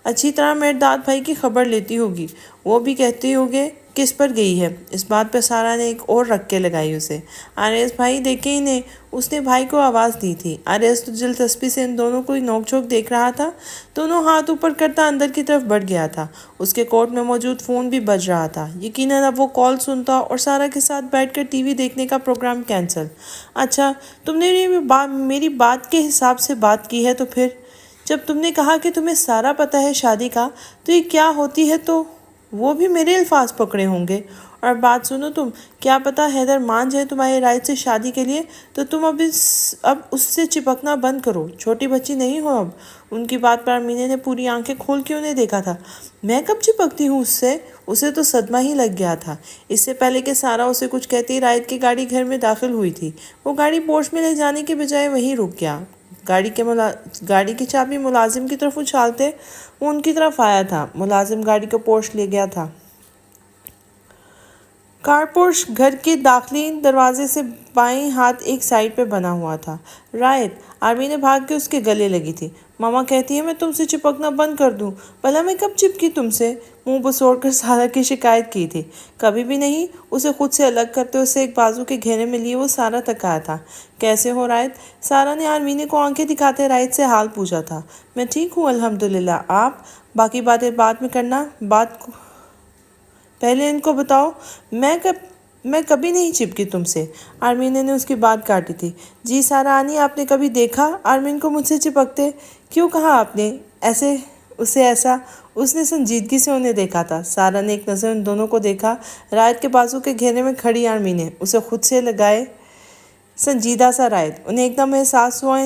اچھی طرح مرداد بھائی کی خبر لیتی ہوگی، وہ بھی کہتے ہوگے کس پر گئی ہے۔ اس بات پہ سارا نے ایک اور رکھ کے لگائی اسے۔ آریس بھائی دیکھیں انہیں، اس نے بھائی کو آواز دی تھی۔ آریس تو دلچسپی سے ان دونوں کو نوک جھوک دیکھ رہا تھا۔ دونوں ہاتھ اوپر کرتا اندر کی طرف بڑھ گیا تھا۔ اس کے کوٹ میں موجود فون بھی بج رہا تھا۔ یقیناً اب وہ کال سنتا اور سارا کے ساتھ بیٹھ کر ٹی وی دیکھنے کا پروگرام کینسل۔ اچھا، تم نے میری بات کے حساب سے بات کی ہے تو پھر جب تم نے کہا کہ تمہیں سارا پتہ ہے شادی کا تو یہ کیا ہوتی ہے، تو وہ بھی میرے الفاظ پکڑے ہوں گے۔ اور بات سنو، تم کیا پتہ حیدر مان جائے تمہاری رائد سے شادی کے لیے، تو تم اب اس سے چپکنا بند کرو۔ چھوٹی بچی نہیں ہو اب۔ ان کی بات پر امینے نے پوری آنکھیں کھول کے انہیں دیکھا تھا۔ میں کب چپکتی ہوں اس سے؟ اسے تو صدمہ ہی لگ گیا تھا۔ اس سے پہلے کہ سارا اسے کچھ کہتی، رائد کی گاڑی گھر میں داخل ہوئی تھی۔ وہ گاڑی پورچ میں لے جانے کے بجائے وہیں رک گیا۔ گاڑی کی چابی ملازم کی طرف اچھالتے وہ ان کی طرف آیا تھا۔ ملازم گاڑی کو پورچ لے گیا تھا۔ کار پورچ گھر کے داخلی دروازے سے بائیں ہاتھ ایک سائیڈ پہ بنا ہوا تھا۔ رائد، آرمین بھاگ کے اس کے گلے لگی تھی۔ ماما کہتی ہے میں تم سے چپکنا بند کر دوں۔ بھلا میں کب چپکی تم سے؟ منہ بسوڑ کر سارا کی شکایت کی تھی۔ کبھی بھی نہیں۔ اسے خود سے الگ کرتے اسے ایک بازو کے گھیرے میں لیے وہ سارا تک آیا تھا۔ کیسے ہو رائد؟ سارا نے آرمینے کو آنکھیں دکھاتے رائد سے حال پوچھا تھا۔ میں ٹھیک ہوں الحمدللہ، آپ؟ باقی باتیں بعد میں کرنا، پہلے ان کو بتاؤ۔ میں کبھی نہیں چپکی تم سے۔ آرمینے نے اس کی بات کاٹی تھی۔ جی سارا آنی، آپ نے کبھی دیکھا آرمین کو مجھ سے چپکتے؟ کیوں کہا آپ نے اسے ایسا؟ اس نے سنجیدگی سے انہیں دیکھا تھا۔ سارا نے ایک نظر ان دونوں کو دیکھا۔ رائد کے بازو کے گھیرے میں کھڑی آرمینے، اسے خود سے لگائے سنجیدہ سا رائد۔ انہیں ایک دم احساس ہوا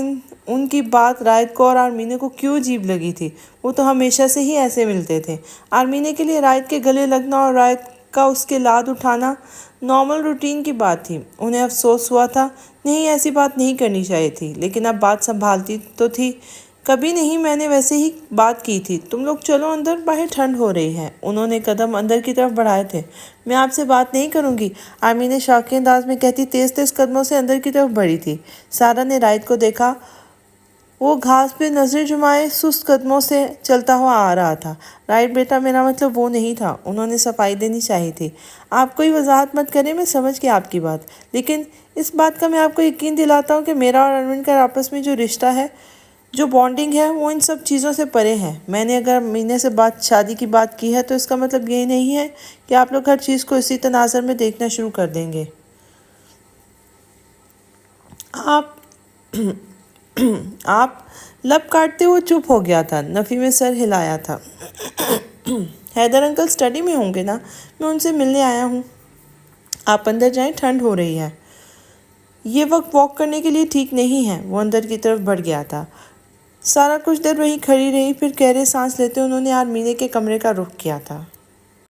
ان کی بات رائد کو اور آرمینے کو کیوں عجیب لگی تھی۔ وہ تو ہمیشہ سے ہی ایسے ملتے تھے۔ آرمینے کے لیے رائد کے گلے لگنا اور رائد کا اس کے لاد اٹھانا نارمل روٹین کی بات تھی۔ انہیں افسوس ہوا تھا، نہیں ایسی بات نہیں کرنی چاہیے تھی، لیکن اب بات سنبھالتی تو تھی۔ کبھی نہیں، میں نے ویسے ہی بات کی تھی۔ تم لوگ چلو اندر، باہر ٹھنڈ ہو رہی ہے۔ انہوں نے قدم اندر کی طرف بڑھائے تھے۔ میں آپ سے بات نہیں کروں گی، آرمین نے شوقی انداز میں کہتی تیز تیز قدموں سے اندر کی طرف بڑھی تھی۔ سارا نے رائد کو دیکھا، وہ گھاس پہ نظر جمائے سست قدموں سے چلتا ہوا آ رہا تھا۔ رائٹ بیٹا، میرا مطلب وہ نہیں تھا۔ انہوں نے صفائی دینی چاہی تھی۔ آپ کوئی وضاحت مت کریں، میں سمجھ گیا آپ کی بات، لیکن اس بات کا میں آپ کو یقین دلاتا ہوں کہ میرا اور ارون کا آپس میں جو رشتہ ہے، جو بانڈنگ ہے، وہ ان سب چیزوں سے پرے ہے۔ میں نے اگر مہینے سے شادی کی بات کی ہے تو اس کا مطلب یہی نہیں ہے کہ آپ لوگ ہر چیز کو اسی تناظر میں دیکھنا شروع کر دیں گے۔ آپ لب کاٹتے ہوئے چپ ہو گیا تھا۔ نفی میں سر ہلایا تھا۔ حیدر انکل اسٹڈی میں ہوں گے نا؟ میں ان سے ملنے آیا ہوں۔ آپ اندر جائیں، ٹھنڈ ہو رہی ہے۔ یہ وقت واک کرنے کے لیے ٹھیک نہیں ہے۔ وہ اندر کی طرف بڑھ گیا تھا۔ سارا کچھ دیر وہیں کھڑی رہی، پھر گہرے سانس لیتے انہوں نے آرمینے کے کمرے کا رخ کیا تھا۔